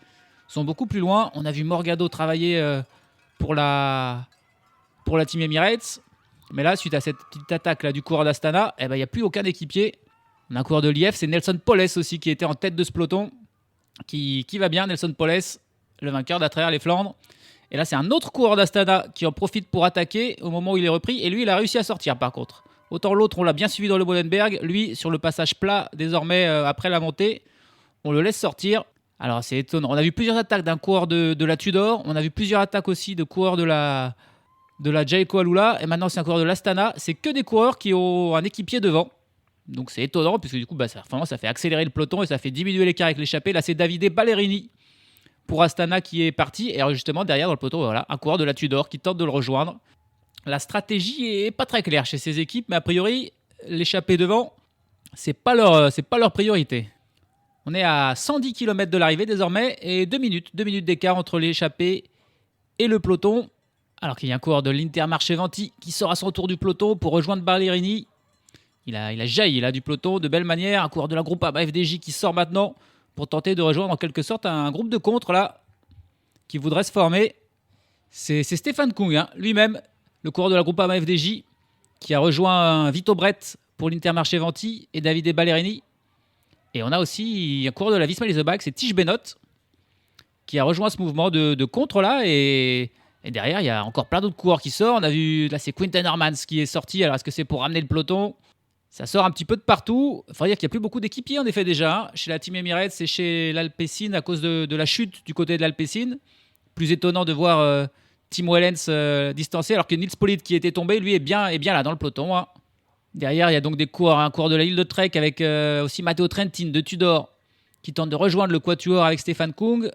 sont beaucoup plus loin. On a vu Morgado travailler pour la Team Emirates. Mais là, suite à cette petite attaque là, du coureur d'Astana, il n'y a plus aucun équipier. On a un coureur de l'IF, c'est Nelson Poles aussi qui était en tête de ce peloton. Qui va bien, Nelson Poles, le vainqueur d'à travers les Flandres. Et là, c'est un autre coureur d'Astana qui en profite pour attaquer au moment où il est repris. Et lui, il a réussi à sortir par contre. Autant l'autre, on l'a bien suivi dans le Molenberg. Lui, sur le passage plat, désormais, après la montée, on le laisse sortir. Alors, c'est étonnant. On a vu plusieurs attaques d'un coureur de la Tudor. On a vu plusieurs attaques aussi de coureurs de la Jayco Alula. Et maintenant, c'est un coureur de l'Astana. C'est que des coureurs qui ont un équipier devant. Donc, c'est étonnant, puisque du coup, ça fait accélérer le peloton et ça fait diminuer l'écart avec l'échappée. Là, c'est Davide Ballerini pour Astana qui est parti. Et alors, justement, derrière dans le peloton, voilà, un coureur de la Tudor qui tente de le rejoindre. La stratégie est pas très claire chez ces équipes, mais a priori, l'échappée devant, c'est pas leur priorité. On est à 110 km de l'arrivée désormais et 2 minutes d'écart entre l'échappée et le peloton. Alors qu'il y a un coureur de l'Intermarché Venti qui sort à son tour du peloton pour rejoindre Ballerini. Il a jailli là du peloton de belle manière. Un coureur de la Groupama FDJ qui sort maintenant pour tenter de rejoindre en quelque sorte un groupe de contre là qui voudrait se former. C'est Stefan Kung lui-même, le coureur de la Groupama FDJ, qui a rejoint Vito Brett pour l'Intermarché Venti et Davide Ballerini. Et on a aussi un coureur de la Visma Leaseback, c'est Tige Benoît, qui a rejoint ce mouvement de contre là. Et derrière, il y a encore plein d'autres coureurs qui sortent. On a vu, là, c'est Quinten Hermans qui est sorti. Alors, est-ce que c'est pour ramener le peloton ? Ça sort un petit peu de partout. Il faut dire qu'il n'y a plus beaucoup d'équipiers, en effet, déjà. Chez la Team Emirates et chez l'Alpecin, à cause de la chute du côté de l'Alpecin. Plus étonnant de voir Tim Wellens distancé, alors que Nils Politt, qui était tombé, lui, est bien là dans le peloton. Derrière, il y a donc des coureurs, un coureur de la Île de Trek avec aussi Matteo Trentin de Tudor, qui tente de rejoindre le quatuor avec Stefan Kung.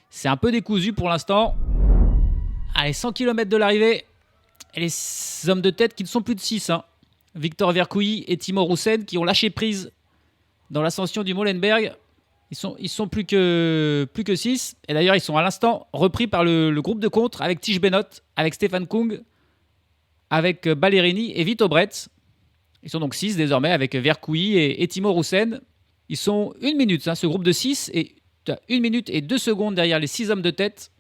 C'est un peu décousu pour l'instant. Allez, 100 km de l'arrivée. Et les hommes de tête qui ne sont plus de 6. Victor Vercouilly et Timo Roussen qui ont lâché prise dans l'ascension du Molenberg. Ils sont plus que 6. Et d'ailleurs, ils sont à l'instant repris par le groupe de contre avec Tige Benoît, avec Stefan Kung, avec Ballerini et Vito Brett. Ils sont donc 6 désormais avec Vercouilly et Timo Roussen. Ils sont 1 minute, ce groupe de 6, et 1 minute et 2 secondes derrière les 6 hommes de tête.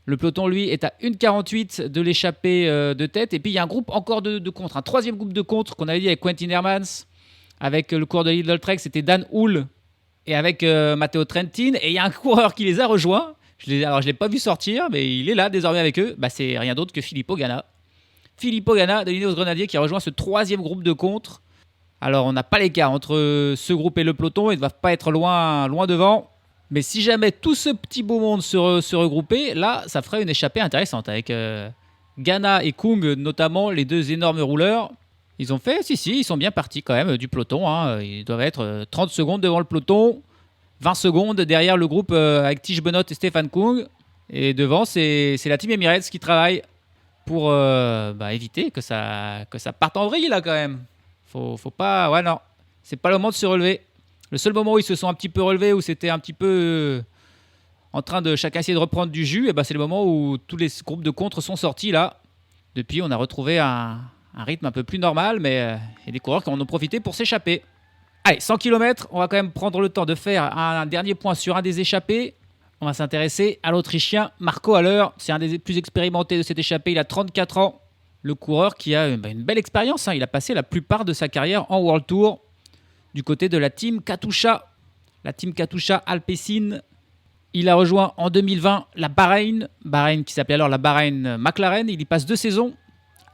Le peloton, lui, est à 1,48 de l'échappée de tête. Et puis, il y a un groupe encore de contre. Un troisième groupe de contre qu'on avait dit avec Quinten Hermans, avec le coureur de Lidl Trek, c'était Dan Hull, et avec Matteo Trentin. Et il y a un coureur qui les a rejoints. Alors, je ne l'ai pas vu sortir, mais il est là désormais avec eux. C'est rien d'autre que Filippo Ganna. Filippo Ganna de l'Ineos Grenadier qui a rejoint ce troisième groupe de contre. Alors, on n'a pas l'écart entre ce groupe et le peloton. Ils ne doivent pas être loin devant. Mais si jamais tout ce petit beau monde se regroupait, là, ça ferait une échappée intéressante avec Ganna et Kung, notamment les deux énormes rouleurs. Ils ont fait, ils sont bien partis quand même du peloton. Ils doivent être 30 secondes devant le peloton, 20 secondes derrière le groupe avec Tige Benoît et Stefan Kung. Et devant, c'est la Team Emirates qui travaille pour éviter que ça parte en vrille là quand même. Faut pas, non, c'est pas le moment de se relever. Le seul moment où ils se sont un petit peu relevés, où c'était un petit peu en train de chacun essayer de reprendre du jus, c'est le moment où tous les groupes de contre sont sortis là. Depuis, on a retrouvé un rythme un peu plus normal, mais il y a des coureurs qui en ont profité pour s'échapper. Allez, 100 km, on va quand même prendre le temps de faire un dernier point sur un des échappés. On va s'intéresser à l'Autrichien Marco Haller. C'est un des plus expérimentés de cette échappée, il a 34 ans. Le coureur qui a une belle expérience, il a passé la plupart de sa carrière en World Tour. Du côté de la Team Katusha, Alpecin. Il a rejoint en 2020 la Bahreïn qui s'appelait alors la Bahreïn McLaren. Il y passe 2 saisons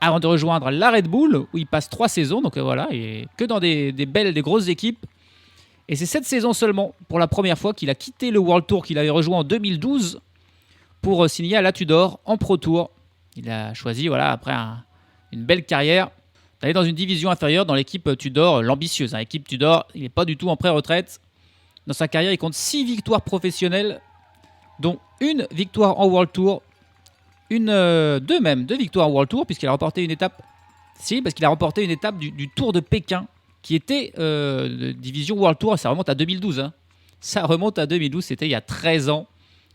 avant de rejoindre la Red Bull où il passe 3 saisons. Donc voilà, il est que dans des belles, des grosses équipes. Et c'est cette saison seulement, pour la première fois, qu'il a quitté le World Tour qu'il avait rejoint en 2012 pour signer à la Tudor en Pro Tour. Il a choisi, après une belle carrière, d'aller dans une division inférieure dans l'équipe Tudor, l'ambitieuse. L'équipe Tudor, il n'est pas du tout en pré-retraite. Dans sa carrière, il compte 6 victoires professionnelles, dont une victoire en World Tour, deux victoires en World Tour, puisqu'il a remporté une étape. Si, parce qu'il a remporté une étape du Tour de Pékin, qui était de division World Tour, et ça remonte à 2012. Ça remonte à 2012, c'était il y a 13 ans,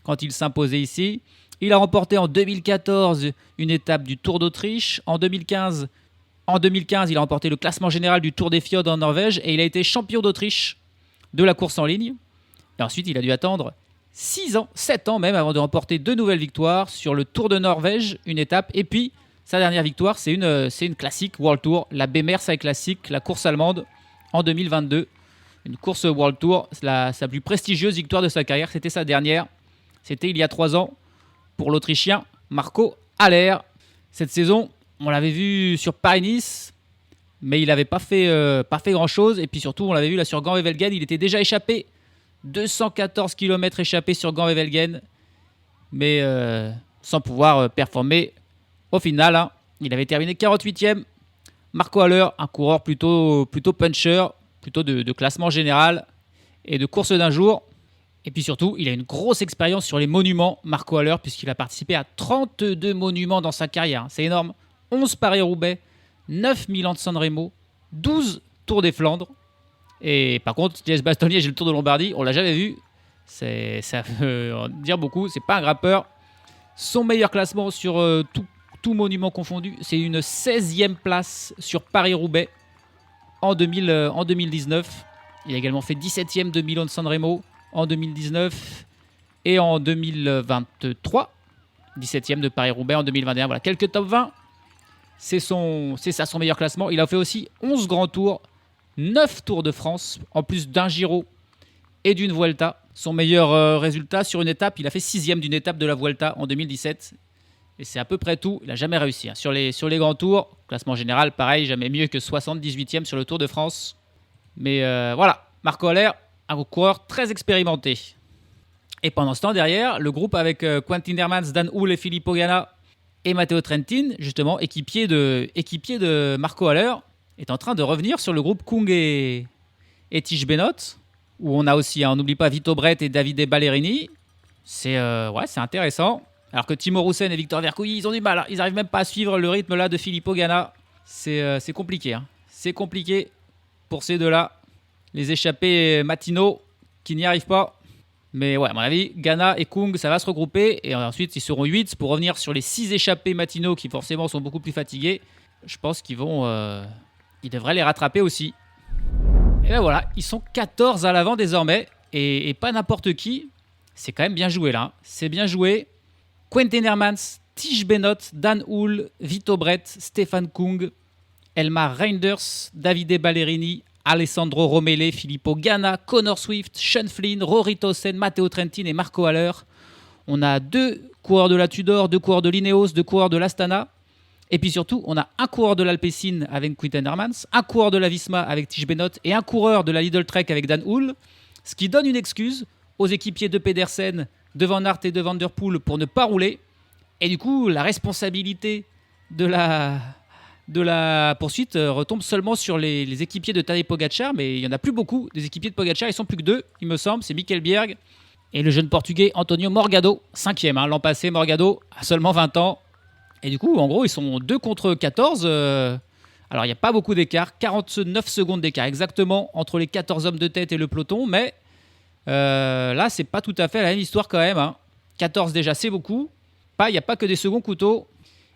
quand il s'imposait ici. Il a remporté en 2014 une étape du Tour d'Autriche. En 2015, il a remporté le classement général du Tour des Fjords en Norvège, et il a été champion d'Autriche de la course en ligne. Et ensuite, il a dû attendre 6 ans, 7 ans même, avant de remporter 2 nouvelles victoires sur le Tour de Norvège, une étape, et puis sa dernière victoire, c'est une classique World Tour, la Bemersay Classic, la course allemande en 2022. Une course World Tour, sa plus prestigieuse victoire de sa carrière, c'était sa dernière. C'était il y a 3 ans pour l'Autrichien Marco Haller. Cette saison, on l'avait vu sur Paris-Nice, mais il n'avait pas fait grand-chose. Et puis surtout, on l'avait vu là sur Gand-Wevelgem, il était déjà échappé. 214 km échappés sur Gand-Wevelgem, mais sans pouvoir performer. Au final, il avait terminé 48e. Marco Haller, un coureur plutôt puncher, plutôt de classement général et de course d'un jour. Et puis surtout, il a une grosse expérience sur les monuments, Marco Haller, puisqu'il a participé à 32 monuments dans sa carrière. C'est énorme. 11 Paris-Roubaix, 9 Milan de San Remo, 12 Tours des Flandres. Et par contre, Jess Bastogne, j'ai le Tour de Lombardie, on l'a jamais vu. Ça veut en dire beaucoup. C'est pas un grimpeur. Son meilleur classement sur tout monument confondu, c'est une 16e place sur Paris-Roubaix en 2019. Il a également fait 17e de Milan de San Remo en 2019 et en 2023. 17e de Paris-Roubaix en 2021. Voilà, quelques top 20. C'est ça son meilleur classement. Il a fait aussi 11 grands tours, 9 Tours de France, en plus d'un Giro et d'une Vuelta. Son meilleur résultat sur une étape, il a fait 6e d'une étape de la Vuelta en 2017. Et c'est à peu près tout. Il n'a jamais réussi. Sur les grands tours, classement général, pareil, jamais mieux que 78e sur le Tour de France. Mais voilà, Marco Haller, un coureur très expérimenté. Et pendant ce temps, derrière, le groupe avec Quentin Hermans, Dan Hull et Filippo Ganna et Matteo Trentin, justement, équipier de Marco Haller, est en train de revenir sur le groupe Kung et Tish Benoot, où on a aussi, on n'oublie pas Vito Brett et Davide Ballerini. C'est intéressant. Alors que Timo Roussen et Victor Vercouilly, ils ont du mal. Ils n'arrivent même pas à suivre le rythme là de Filippo Ganna. C'est compliqué. C'est compliqué pour ces deux-là. Les échappés matinaux qui n'y arrivent pas. Mais ouais, à mon avis, Ganna et Kung, ça va se regrouper. Et ensuite, ils seront 8 pour revenir sur les 6 échappés matinaux qui forcément sont beaucoup plus fatigués. Je pense qu'ils devraient les rattraper aussi. Et ben voilà, ils sont 14 à l'avant désormais. Et pas n'importe qui. C'est quand même bien joué là. C'est bien joué. Quentin Hermans, Tish Benoot, Dan Hull, Vito Brett, Stefan Kung, Elmar Reinders, Davide Ballerini, Alessandro Romele, Filippo Ganna, Connor Swift, Sean Flynn, Rory Tossen, Matteo Trentin et Marco Haller. On a 2 coureurs de la Tudor, 2 coureurs de l'Ineos, 2 coureurs de l'Astana. Et puis surtout, on a un coureur de l'Alpecin avec Quentin Hermans, un coureur de la Visma avec Tish Benoot et un coureur de la Lidl Trek avec Dan Hull. Ce qui donne une excuse aux équipiers de Pedersen, de Van Aert et de Van Der Poel pour ne pas rouler. Et du coup, la responsabilité de la poursuite retombe seulement sur les équipiers de Tadej Pogacar, mais il n'y en a plus beaucoup. Des équipiers de Pogacar, ils sont plus que 2, il me semble. C'est Mikel Bjerg et le jeune portugais Antonio Morgado, 5e. L'an passé, Morgado a seulement 20 ans. Et du coup, en gros, ils sont 2 contre 14. Alors, il n'y a pas beaucoup d'écart. 49 secondes d'écart exactement entre les 14 hommes de tête et le peloton, mais là, c'est pas tout à fait la même histoire quand même. 14 déjà, c'est beaucoup. Il n'y a pas que des seconds couteaux.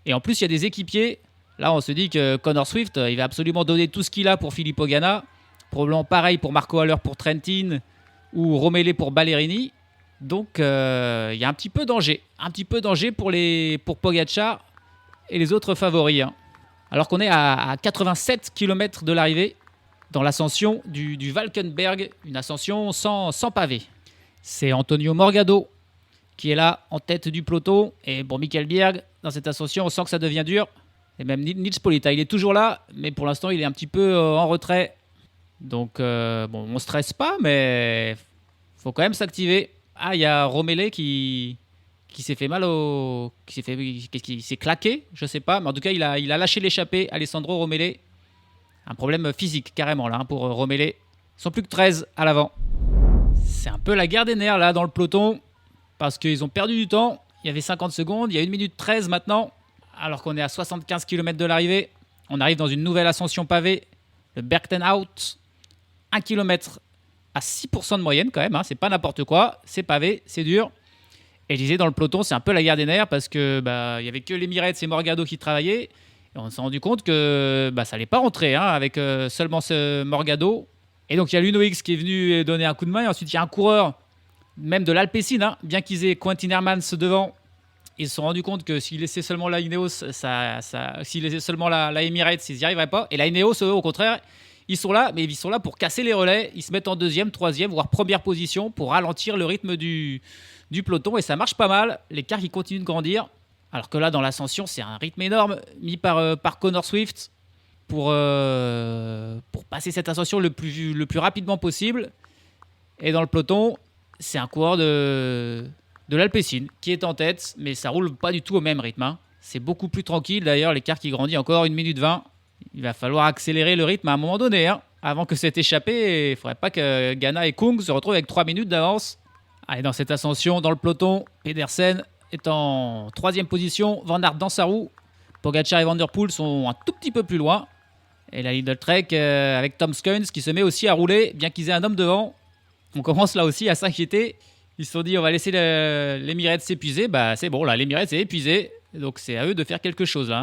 Et en plus, il y a des équipiers. Là, on se dit que Connor Swift, il va absolument donner tout ce qu'il a pour Filippo Ganna. Probablement pareil pour Marco Haller pour Trentin ou Romele pour Ballerini. Donc, il y a un petit peu danger. Un petit peu danger pour Pogacar et les autres favoris. Alors qu'on est à 87 km de l'arrivée dans l'ascension du Valkenberg, une ascension sans pavé. C'est Antonio Morgado qui est là en tête du peloton. Et pour Mikel Bjerg, dans cette ascension, on sent que ça devient dur. Et même Nils Polita, il est toujours là, mais pour l'instant, il est un petit peu en retrait. Donc, on ne stresse pas, mais il faut quand même s'activer. Ah, il y a Romele qui s'est fait mal qui s'est claqué, je sais pas. Mais en tout cas, il a lâché l'échappée, Alessandro Romele. Un problème physique carrément là pour Romélé. Ils sont plus que 13 à l'avant. C'est un peu la guerre des nerfs là dans le peloton parce qu'ils ont perdu du temps. Il y avait 50 secondes, il y a 1 minute 13 maintenant alors qu'on est à 75 km de l'arrivée. On arrive dans une nouvelle ascension pavée, le Bergtenhout. 1 km à 6% de moyenne quand même, hein. C'est pas n'importe quoi, c'est pavé, c'est dur. Et je disais dans le peloton, c'est un peu la guerre des nerfs parce que il y avait que l'Emirates et Morgado qui travaillaient. Et on s'est rendu compte que ça n'allait pas rentrer avec seulement ce Morgado. Et donc il y a l'Uno X qui est venu donner un coup de main. Et ensuite il y a un coureur, même de l'Alpecin, bien qu'ils aient Quentin Hermans devant. Ils se sont rendus compte que s'ils laissaient seulement la Ineos, s'ils laissaient seulement la Emirates, ils n'y arriveraient pas. Et la Ineos, eux, au contraire, ils sont là, mais ils sont là pour casser les relais. Ils se mettent en deuxième, troisième, voire première position pour ralentir le rythme du peloton. Et ça marche pas mal. L'écart qui continue de grandir. Alors que là, dans l'ascension, c'est un rythme énorme mis par Connor Swift pour passer cette ascension le plus rapidement possible. Et dans le peloton, c'est un coureur de l'Alpecin qui est en tête, mais ça roule pas du tout au même rythme. C'est beaucoup plus tranquille. D'ailleurs, l'écart qui grandit encore 1 minute 20. Il va falloir accélérer le rythme à un moment donné. Avant que cette échappée, il ne faudrait pas que Ghana et Kung se retrouvent avec 3 minutes d'avance. Allez, dans cette ascension, dans le peloton, Pedersen est en 3e position. Van Aert dans sa roue. Pogacar et Van Der Poel sont un tout petit peu plus loin. Et la Lidl Trek avec Tom Skujns qui se met aussi à rouler, bien qu'ils aient un homme devant. On commence là aussi à s'inquiéter. Ils se sont dit, on va laisser l'Emirates s'épuiser. C'est bon, là, l'Emirates est épuisé. Donc c'est à eux de faire quelque chose.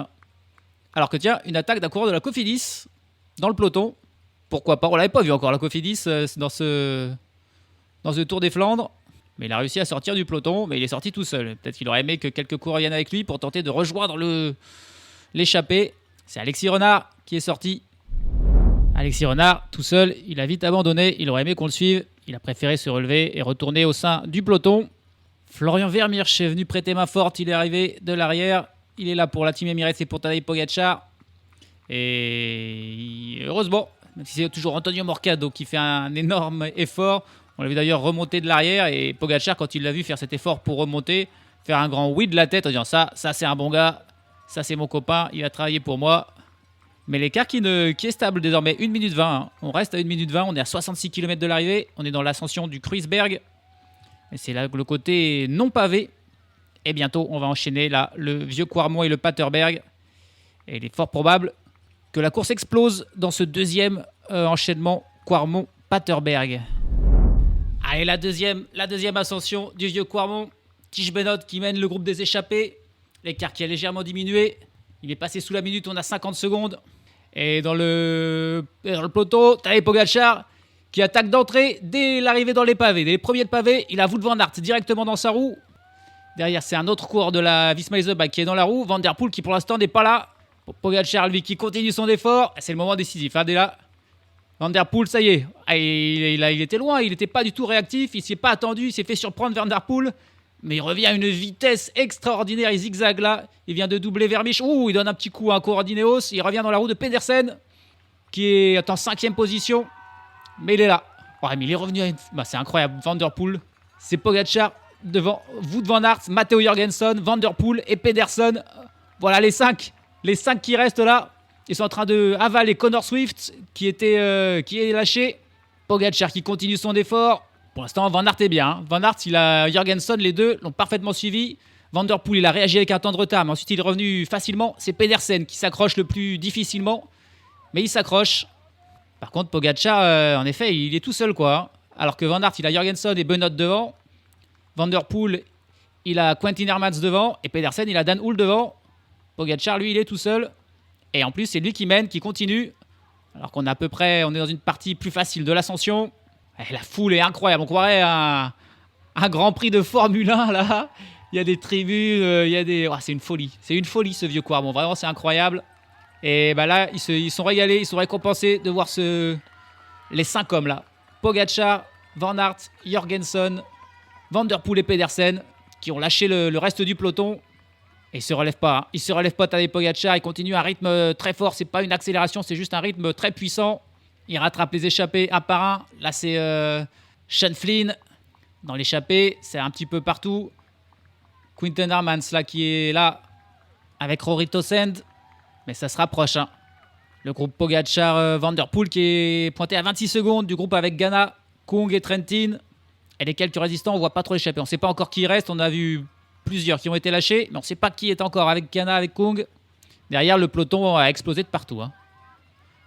Alors que tiens, une attaque d'un coureur de la Cofidis dans le peloton. Pourquoi pas? On l'avait pas vu encore la Cofidis dans ce Tour des Flandres. Mais il a réussi à sortir du peloton, mais il est sorti tout seul. Peut-être qu'il aurait aimé que quelques coureurs viennent avec lui pour tenter de rejoindre l'échappée. C'est Alexis Renard qui est sorti. Alexis Renard, tout seul, il a vite abandonné. Il aurait aimé qu'on le suive. Il a préféré se relever et retourner au sein du peloton. Florian Vermeersch est venu prêter main forte. Il est arrivé de l'arrière. Il est là pour la Team Emirates et pour Tadej Pogacar. Et heureusement, même si c'est toujours Antonio Morcado qui fait un énorme effort. On l'a vu d'ailleurs remonter de l'arrière. Et Pogacar, quand il l'a vu faire cet effort pour remonter, faire un grand oui de la tête en disant ça c'est un bon gars. Ça c'est mon copain, il a travaillé pour moi. Mais l'écart qui est stable désormais, 1 minute 20. On reste à 1 minute 20, on est à 66 km de l'arrivée. On est dans l'ascension du Kruisberg. Et c'est là le côté non pavé. Et bientôt, on va enchaîner là le vieux Quarmont et le Paterberg. Et il est fort probable que la course explose dans ce deuxième enchaînement Quarmont-Paterberg. Allez, la deuxième ascension du vieux Quarmont. Tish Benoot qui mène le groupe des échappés. L'écart qui a légèrement diminué. Il est passé sous la minute, on a 50 secondes. Et dans le peloton, Tadej Pogacar qui attaque d'entrée dès l'arrivée dans les pavés. Dès les premiers de pavés, il a Wout van Aert directement dans sa roue. Derrière, c'est un autre coureur de la Visma Isoba qui est dans la roue. Van Der Poel qui pour l'instant n'est pas là. Pogacar, lui, qui continue son effort. C'est le moment décisif. Dès là, Van Der Poel, ça y est. Il était loin, il n'était pas du tout réactif. Il ne s'est pas attendu, il s'est fait surprendre Van Der Poel. Mais il revient à une vitesse extraordinaire. Il zigzague là. Il vient de doubler Vermeersch. Il donne un petit coup à un coureur d'Ineos. Il revient dans la roue de Pedersen qui est en 5e position. Mais il est là. Mais il est revenu à c'est incroyable. Van Der Poel, c'est Pogacar devant Wout van Aert, Matteo Jorgensen, Van Der Poel et Pedersen. Voilà les 5. Les 5 qui restent là. Ils sont en train de avaler Connor Swift qui est lâché. Pogacar qui continue son effort. Pour l'instant, Van Aert est bien. Van Aert, il a Jorgensen, les deux l'ont parfaitement suivi. Van Der Poel, il a réagi avec un temps de retard, mais ensuite il est revenu facilement. C'est Pedersen qui s'accroche le plus difficilement, mais il s'accroche. Par contre, Pogacar, en effet, il est tout seul, quoi. Alors que Van Aert, il a Jorgensen et Benoot devant. Van Der Poel, il a Quentin Hermans devant. Et Pedersen, il a Dan Houle devant. Pogacar, lui, il est tout seul. Et en plus, c'est lui qui mène, qui continue. Alors qu'on est dans une partie plus facile de l'ascension. Et la foule est incroyable. On croirait un Grand Prix de Formule 1, là. Il y a des tribunes, c'est une folie. C'est une folie, ce vieux Quarmont. Vraiment, c'est incroyable. Et là, ils sont régalés, ils sont récompensés de voir les 5 hommes, là. Pogacar, Van Aert, Jorgensen, Van Der Poel et Pedersen, qui ont lâché le reste du peloton. Et ils se relèvent pas. Ils se relèvent pas, Tadej Pogacar. Il continue à un rythme très fort. C'est pas une accélération, c'est juste un rythme très puissant. Il rattrape les échappés un par un. Là, c'est Sean Flynn dans l'échappée. C'est un petit peu partout. Quentin Hermans, là, qui est là avec Rory Tossend. Mais ça se rapproche. Le groupe Pogacar, Van Der Poel qui est pointé à 26 secondes du groupe avec Ghana, Kung et Trentin. Et les quelques résistants, on ne voit pas trop échapper. On ne sait pas encore qui il reste. On a vu plusieurs qui ont été lâchés, mais on ne sait pas qui est encore avec Ghana, avec Kung. Derrière, le peloton a explosé de partout.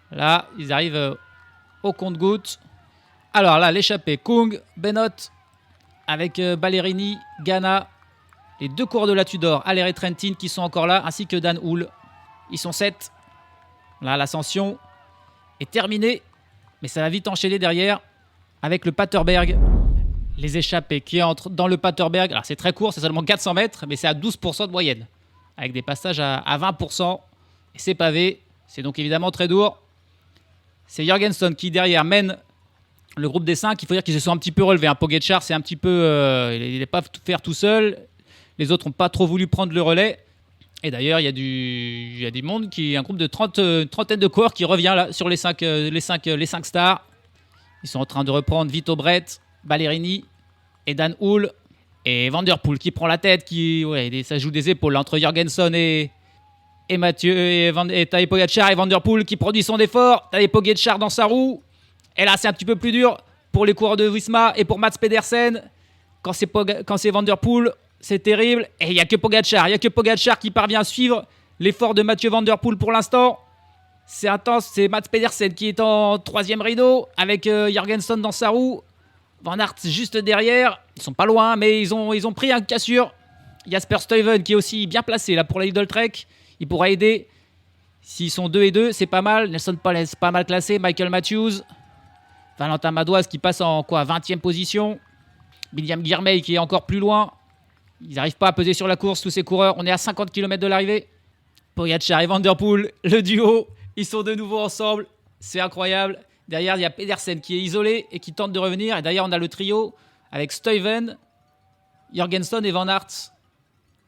Là, ils arrivent au compte-gouttes. Alors là, l'échappée, Kung, Benoît, avec Ballerini, Ghana, les 2 coureurs de la Tudor, Aller et Trentin qui sont encore là, ainsi que Dan Houle. Ils sont 7. Là, l'ascension est terminée, mais ça va vite enchaîner derrière avec le Paterberg. Les échappés qui entrent dans le Paterberg. Alors, c'est très court, c'est seulement 400 mètres, mais c'est à 12% de moyenne, avec des passages à 20%. Et c'est pavé, c'est donc évidemment très dur. C'est Jorgenson qui, derrière, mène le groupe des 5. Il faut dire qu'ils se sont un petit peu relevés. Pogacar, c'est un petit peu... il n'est pas faire tout seul. Les autres n'ont pas trop voulu prendre le relais. Et d'ailleurs, il y a du monde, un groupe de trentaine de coureurs qui revient là sur les 5 stars. Ils sont en train de reprendre Vito Brett, Ballerini et Dan Houle. Et Van Der Poel qui prend la tête, ça joue des épaules entre Jorgenson et Mathieu et Tadej Pogacar et Van Der Poel qui produit son effort. Tadej Pogacar dans sa roue. Et là, c'est un petit peu plus dur pour les coureurs de Visma et pour Mats Pedersen. Quand c'est Van Der Poel, c'est terrible. Et il n'y a que Pogacar qui parvient à suivre l'effort de Mathieu Van Der Poel pour l'instant. C'est intense. C'est Mats Pedersen qui est en 3e rideau avec Jorgenson dans sa roue. Van Aert juste derrière. Ils sont pas loin, mais ils ont pris un cassure. Jasper Stuyven qui est aussi bien placé là pour la Lidl Trek. Il pourra aider. S'ils sont 2 et 2, c'est pas mal. Nelson Paul pas mal classé. Michael Matthews. Valentin Madouas qui passe en 20e position. William Girmay qui est encore plus loin. Ils n'arrivent pas à peser sur la course, tous ces coureurs. On est à 50 km de l'arrivée. Pogacar et Van Der Poel, le duo, ils sont de nouveau ensemble. C'est incroyable. Derrière, il y a Pedersen qui est isolé et qui tente de revenir. Et derrière, on a le trio avec Stuyven, Jorgenson et Van Aert.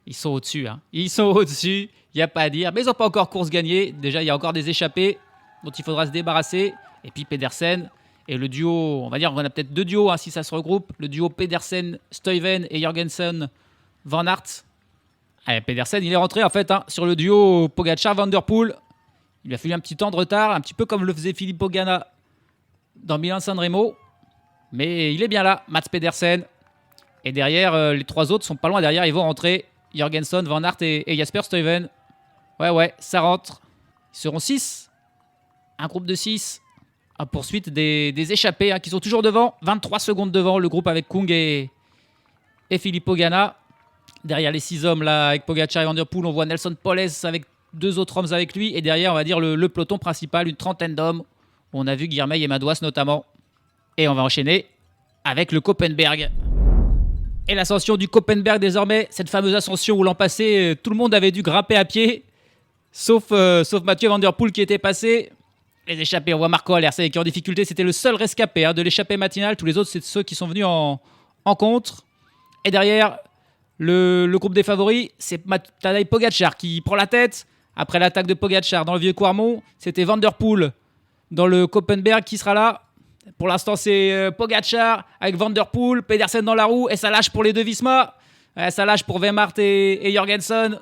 Ils sont au-dessus. Ils sont au-dessus. Il n'y a pas à dire. Mais ils n'ont pas encore course gagnée. Déjà, il y a encore des échappés dont il faudra se débarrasser. Et puis Pedersen et le duo, on va dire, on a peut-être 2 duos si ça se regroupe. Le duo Pedersen, Stuyven et Jorgenson, Van Aert. Allez, Pedersen, il est rentré en fait sur le duo Pogacar-Van Der Poel. Il lui a fallu un petit temps de retard, un petit peu comme le faisait Filippo Ganna dans Milan-San Remo. Mais il est bien là, Mats Pedersen. Et derrière, les 3 autres sont pas loin derrière. Ils vont rentrer. Jorgenson, Van Aert et Jasper Stuyven. Ouais, ça rentre. Ils seront 6. Un groupe de 6. En poursuite des échappés qui sont toujours devant. 23 secondes devant le groupe avec Kung et Filippo Ganna. Derrière les 6 hommes là avec Pogacar et Van Der Poel, on voit Nelson Poles avec 2 autres hommes avec lui. Et derrière, on va dire le peloton principal, une trentaine d'hommes. On a vu Girmay et Madouas notamment. Et on va enchaîner avec le Koppenberg. Et l'ascension du Koppenberg désormais, cette fameuse ascension où l'an passé, tout le monde avait dû grimper à pied, sauf Mathieu Van Der Poel qui était passé. Les échappés, on voit Marco Aller, qui est en difficulté, c'était le seul rescapé de l'échappée matinale. Tous les autres, c'est ceux qui sont venus en contre. Et derrière, le groupe des favoris, c'est Tadej Pogacar qui prend la tête. Après l'attaque de Pogacar dans le vieux Quarmont, c'était Van Der Poel dans le Koppenberg qui sera là. Pour l'instant, c'est Pogacar avec Van Der Poel, Pedersen dans la roue, et ça lâche pour les deux Visma. Ça lâche pour Van Aert et Jorgenson.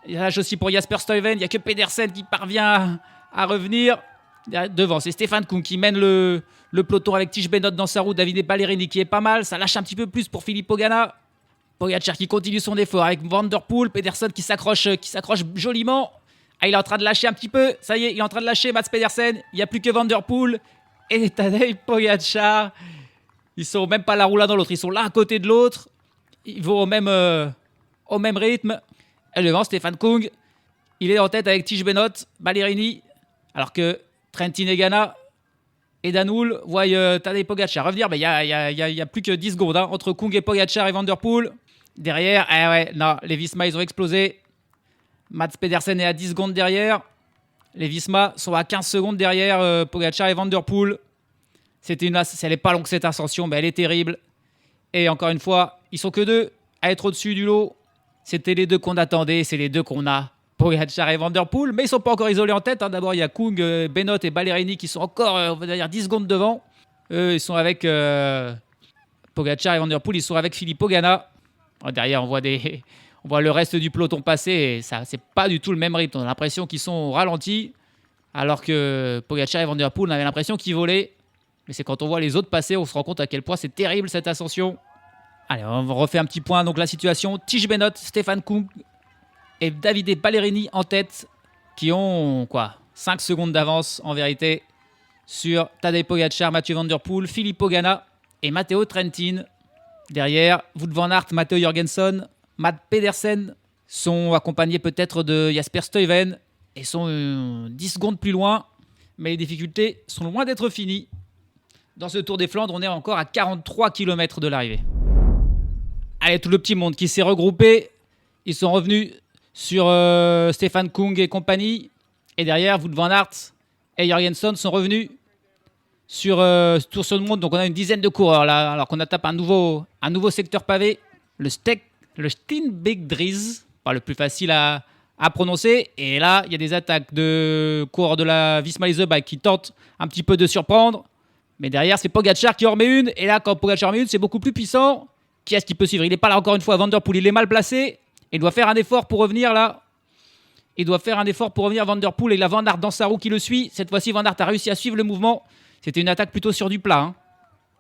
Ça lâche aussi pour Jasper Stuyven. Il n'y a que Pedersen qui parvient à revenir. Devant, c'est Stefan Kung qui mène le peloton avec Tige Benoît dans sa roue, Davide Ballerini qui est pas mal. Ça lâche un petit peu plus pour Filippo Ganna. Pogacar qui continue son effort avec Van Der Poel, Pedersen qui s'accroche joliment. Il est en train de lâcher un petit peu. Ça y est, il est en train de lâcher Mats Pedersen. Il n'y a plus que Van Der Poel et Tadej Pogacar. Ils sont même pas la roue l'un dans l'autre. Ils sont l'un à côté de l'autre. Ils vont au même rythme. Et devant, Stefan Kung, il est en tête avec Tige Benoît, Ballerini. Alors que Trentin et Ganna et Dan Houle voient Tadej Pogacar revenir. Mais il y a plus que 10 secondes entre Kung et Pogacar et Van Der Poel. Derrière, les Visma, ils ont explosé. Mats Pedersen est à 10 secondes derrière. Les Visma sont à 15 secondes derrière Pogacar et Van Der Poel. Elle n'est pas longue cette ascension, mais elle est terrible. Et encore une fois, ils sont que 2 à être au-dessus du lot. C'était les 2 qu'on attendait, c'est les 2 qu'on a. Pogacar et Van Der Poel, mais ils ne sont pas encore isolés en tête. D'abord, il y a Kung, Benoît et Ballerini qui sont encore, on va dire, 10 secondes devant. Ils sont avec Pogacar et Van Der Poel, ils sont avec Filippo Ganna. Derrière, on voit le reste du peloton passer et ça, c'est pas du tout le même rythme. On a l'impression qu'ils sont ralentis. alors que Pogačar et Van Der Poel, on avait l'impression qu'ils volaient. Mais c'est quand on voit les autres passer, on se rend compte à quel point c'est terrible cette ascension. Allez, on refait un petit point. Donc la situation, Tiesj Benoot, Stefan Kung et Davide Ballerini en tête, qui ont 5 secondes d'avance en vérité sur Tadej Pogačar, Mathieu Van Der Poel, Filippo Ganna et Matteo Trentin. Derrière, Wout van Aert, Matteo Jorgensen, Mads Pedersen sont accompagnés peut-être de Jasper Stuyven et sont 10 secondes plus loin. Mais les difficultés sont loin d'être finies. Dans ce Tour des Flandres, on est encore à 43 km de l'arrivée. Allez, tout le petit monde qui s'est regroupé. Ils sont revenus sur Stefan Kung et compagnie. Et derrière, Wout van Aert et Jorgensen sont revenus sur Tour sur le monde. Donc on a une dizaine de coureurs là, alors qu'on attaque un nouveau secteur pavé. Le Steenberg-Dries, pas le plus facile à prononcer. Et là, il y a des attaques de coureurs de la Visma Lease Bike qui tentent un petit peu de surprendre. Mais derrière, c'est Pogačar qui en remet une. Et là, quand Pogačar en met une, c'est beaucoup plus puissant. Qui est-ce qui peut suivre? Il n'est pas là encore une fois. Van Der Poel, il est mal placé. Il doit faire un effort pour revenir là. Van Der Poel. Et la Van Aert dans sa roue qui le suit. Cette fois-ci, Van Aert a réussi à suivre le mouvement. C'était une attaque plutôt sur du plat. Hein.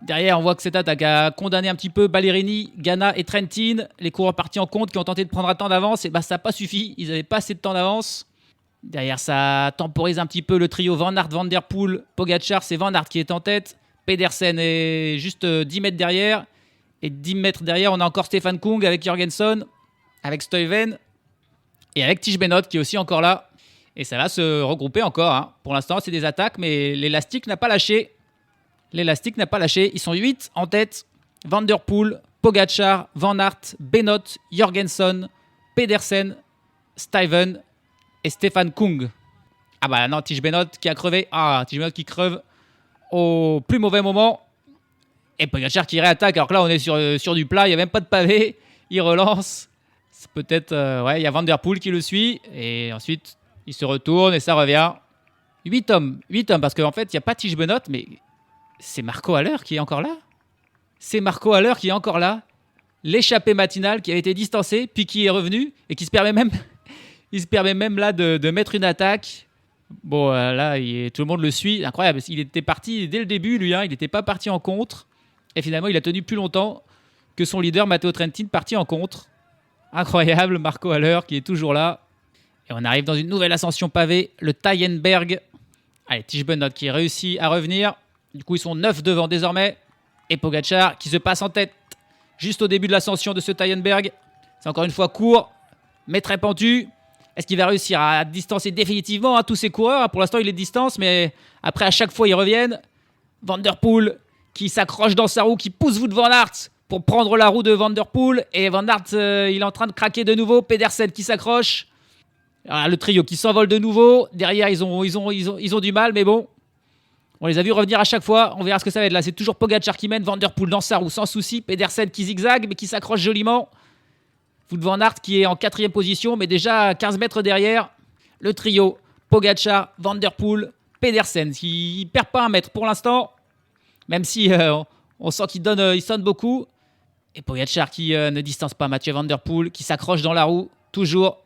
Derrière, on voit que cette attaque a condamné un petit peu Ballerini, Ganna et Trentin. Les coureurs partis en compte qui ont tenté de prendre un temps d'avance. Et ça n'a pas suffi. Ils n'avaient pas assez de temps d'avance. Derrière, ça temporise un petit peu le trio Van Aert, Van Der Poel, Pogačar. C'est Van Aert qui est en tête. Pedersen est juste 10 mètres derrière. Et 10 mètres derrière, on a encore Stefan Kung avec Jorgensen, avec Stuyven et avec Tiesj Benoot qui est aussi encore là. Et ça va se regrouper encore. Hein. Pour l'instant, c'est des attaques, mais l'élastique n'a pas lâché. Ils sont 8 en tête. Van Der Poel, Pogačar, Van Aert, Benoot, Jorgensen, Pedersen, Stuyven et Stefan Kung. Ah bah non, Tiesj Benoot qui a crevé. Tiesj Benoot qui creve au plus mauvais moment. Et Pogačar qui réattaque. Alors que là, on est sur du plat. Il n'y a même pas de pavé. Il relance. C'est peut-être... il y a Van Der Poel qui le suit. Et ensuite, il se retourne et ça revient. 8 hommes. Parce qu'en fait, il n'y a pas Tiesj Benoot, mais c'est Marco Haller qui est encore là. L'échappée matinale qui a été distancée, puis qui est revenu et qui se permet même là de mettre une attaque. Bon, là, tout le monde le suit. Incroyable. Il était parti dès le début, lui. Il n'était pas parti en contre. Et finalement, il a tenu plus longtemps que son leader, Matteo Trentin, parti en contre. Incroyable, Marco Haller qui est toujours là. Et on arrive dans une nouvelle ascension pavée, le Taillenberg. Allez, Tiesj Benoot qui réussit à revenir. Du coup, ils sont 9 devant désormais. Et Pogačar qui se passe en tête juste au début de l'ascension de ce Taillenberg. C'est encore une fois court, mais très pentu. Est-ce qu'il va réussir à distancer définitivement tous ces coureurs? Pour l'instant, il les distance, mais après, à chaque fois, ils reviennent. Van Der Poel qui s'accroche dans sa roue, qui pousse Wout van Aert pour prendre la roue de Van Der Poel. Et Van Aert, il est en train de craquer de nouveau. Pedersen qui s'accroche. Alors, le trio qui s'envole de nouveau. Derrière, ils ont du mal, mais bon. On les a vus revenir à chaque fois. On verra ce que ça va être. Là, c'est toujours Pogačar qui mène. Van Der Poel dans sa roue, sans souci. Pedersen qui zigzague, mais qui s'accroche joliment. Wout van Aert qui est en 4e position, mais déjà à 15 mètres derrière. Le trio Pogačar, Van Der Poel, Pedersen qui ne perd pas un mètre pour l'instant. Même si on sent qu'il sonne beaucoup. Et Pogačar qui ne distance pas Mathieu Van Der Poel, qui s'accroche dans la roue. Toujours.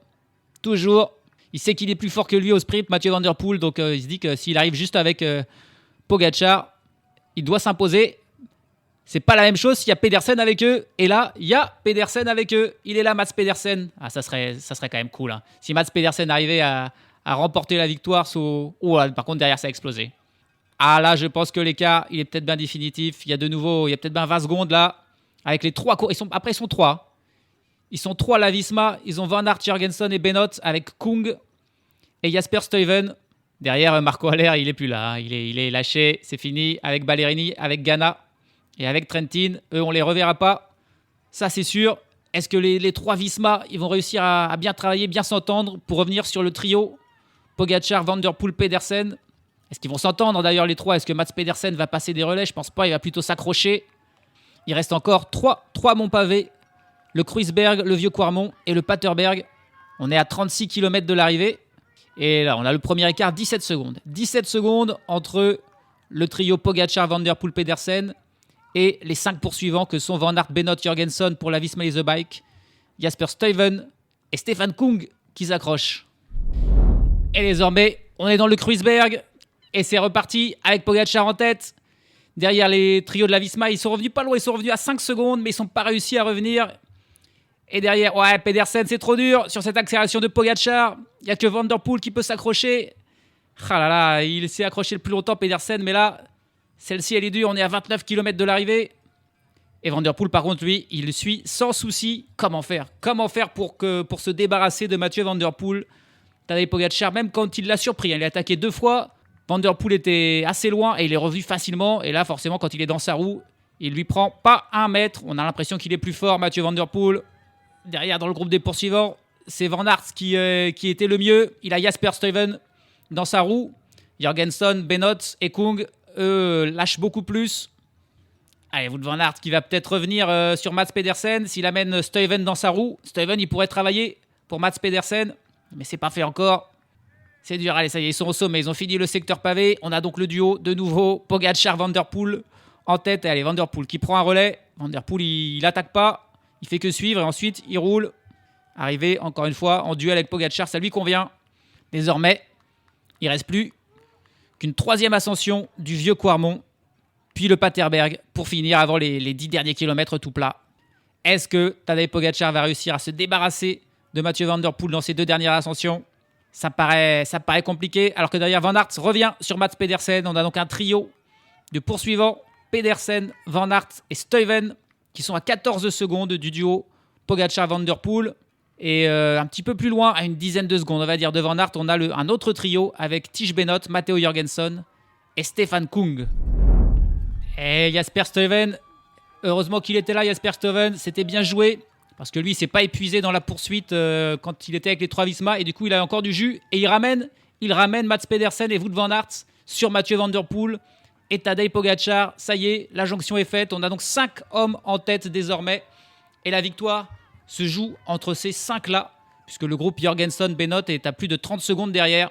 Il sait qu'il est plus fort que lui au sprint, Mathieu Van Der Poel. Donc il se dit que s'il arrive juste avec Pogačar, il doit s'imposer. C'est pas la même chose s'il y a Pedersen avec eux. Et là, il y a Pedersen avec eux. Il est là, Mads Pedersen. Ça serait quand même cool. Hein. Si Mads Pedersen arrivait à remporter la victoire par contre, derrière, ça a explosé. Là, je pense que l'écart, il est peut-être bien définitif. Il y a peut-être bien 20 secondes là. Avec les 3 cours. Après, ils sont 3. Ils sont 3 à la Visma. Ils ont Van Aert, Jorgensen et Benoot avec Kung et Jasper Stuyven. Derrière, Marco Haller, il est plus là. Hein. Il est lâché. C'est fini avec Ballerini, avec Ganna. Et avec Trentin, eux, on ne les reverra pas. Ça, c'est sûr. Est-ce que les 3 Visma, ils vont réussir à bien travailler, bien s'entendre pour revenir sur le trio Pogačar, Van Der Poel, Pedersen? Est-ce qu'ils vont s'entendre d'ailleurs les 3? Est-ce que Mads Pedersen va passer des relais? Je pense pas. Il va plutôt s'accrocher. Il reste encore 3 monts pavés. Le Kruisberg, le Vieux Quarmont et le Paterberg. On est à 36 km de l'arrivée. Et là, on a le premier écart, 17 secondes. 17 secondes entre le trio Pogačar, Van Der Poel, Pedersen et les 5 poursuivants que sont Van Aert, Benoot, Jorgensen pour la Visma Lease Bike, Jasper Stuyven et Stefan Kung qui s'accrochent. Et désormais, On est dans le Kreuzberg et c'est reparti avec Pogačar en tête. Derrière les trios de la Visma, ils sont revenus pas loin, ils sont revenus à 5 secondes, mais ils n'ont pas réussi à revenir. Et derrière, Pedersen, c'est trop dur sur cette accélération de Pogačar. Il n'y a que Van Der Poel qui peut s'accrocher. Ah là là, il s'est accroché le plus longtemps, Pedersen, mais là, celle-ci, elle est dure. On est à 29 km de l'arrivée. Et Van Der Poel, par contre, lui, il le suit sans souci. Comment faire pour se débarrasser de Mathieu Van Der Poel? Tadej Pogačar, même quand il l'a surpris, il a attaqué 2 fois. Van Der Poel était assez loin et il est revenu facilement. Et là, forcément, quand il est dans sa roue, il lui prend pas 1 mètre. On a l'impression qu'il est plus fort, Mathieu Van Der Poel. Derrière, dans le groupe des poursuivants, c'est Van Aert qui était le mieux. Il a Jasper Stuyven dans sa roue. Jorgensen, Benoot et Kung, eux, lâchent beaucoup plus. Allez, Wout van Aert qui va peut-être revenir sur Mats Pedersen. S'il amène Stuyven dans sa roue, Stuyven, il pourrait travailler pour Mats Pedersen. Mais c'est pas fait encore. C'est dur. Allez, ça y est, ils sont au sommet. Ils ont fini le secteur pavé. On a donc le duo de nouveau. Pogačar-Van Der Poel en tête. Allez, Van Der Poel qui prend un relais. Van Der Poel, il attaque pas. Il fait que suivre et ensuite il roule. Arrivé encore une fois en duel avec Pogačar, ça lui convient. Désormais, il ne reste plus qu'une 3e ascension du vieux Quarmont, puis le Paterberg pour finir avant les 10 derniers kilomètres tout plat. Est-ce que Tadej Pogačar va réussir à se débarrasser de Mathieu Van Der Poel dans ces 2 dernières ascensions? Ça paraît compliqué, alors que derrière Van Aert revient sur Mats Pedersen. On a donc un trio de poursuivants, Pedersen, Van Aert et Stuyven, qui sont à 14 secondes du duo Pogačar-Van Der Poel. Et un petit peu plus loin, à une dizaine de secondes, on va dire, de Van Aert, on a un autre trio avec Tish Benoot, Matteo Jorgensen et Stefan Kung. Et Jasper Stuyven, heureusement qu'il était là, Jasper Stuyven, c'était bien joué, parce que lui, il ne s'est pas épuisé dans la poursuite quand il était avec les 3 Visma, et du coup, il a encore du jus, et il ramène Mats Pedersen et Wout van Aert sur Mathieu Van Der Poel et Tadej Pogačar. Ça y est, la jonction est faite, on a donc 5 hommes en tête désormais, et la victoire se joue entre ces 5-là, puisque le groupe Jorgensen Benoot est à plus de 30 secondes derrière.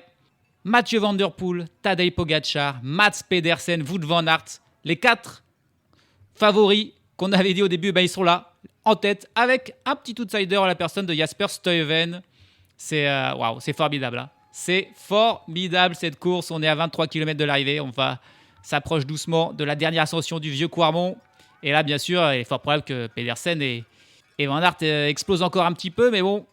Mathieu Van Der Poel, Tadej Pogačar, Mats Pedersen, Wout van Aert, les 4 favoris qu'on avait dit au début, ils sont là, en tête, avec un petit outsider à la personne de Jasper Stuyven. C'est c'est formidable. Hein. C'est formidable cette course. On est à 23 km de l'arrivée. On s'approche doucement de la dernière ascension du vieux Quarmont. Et là, bien sûr, il est fort probable que Pedersen et Van Aert explosent encore un petit peu. Mais bon,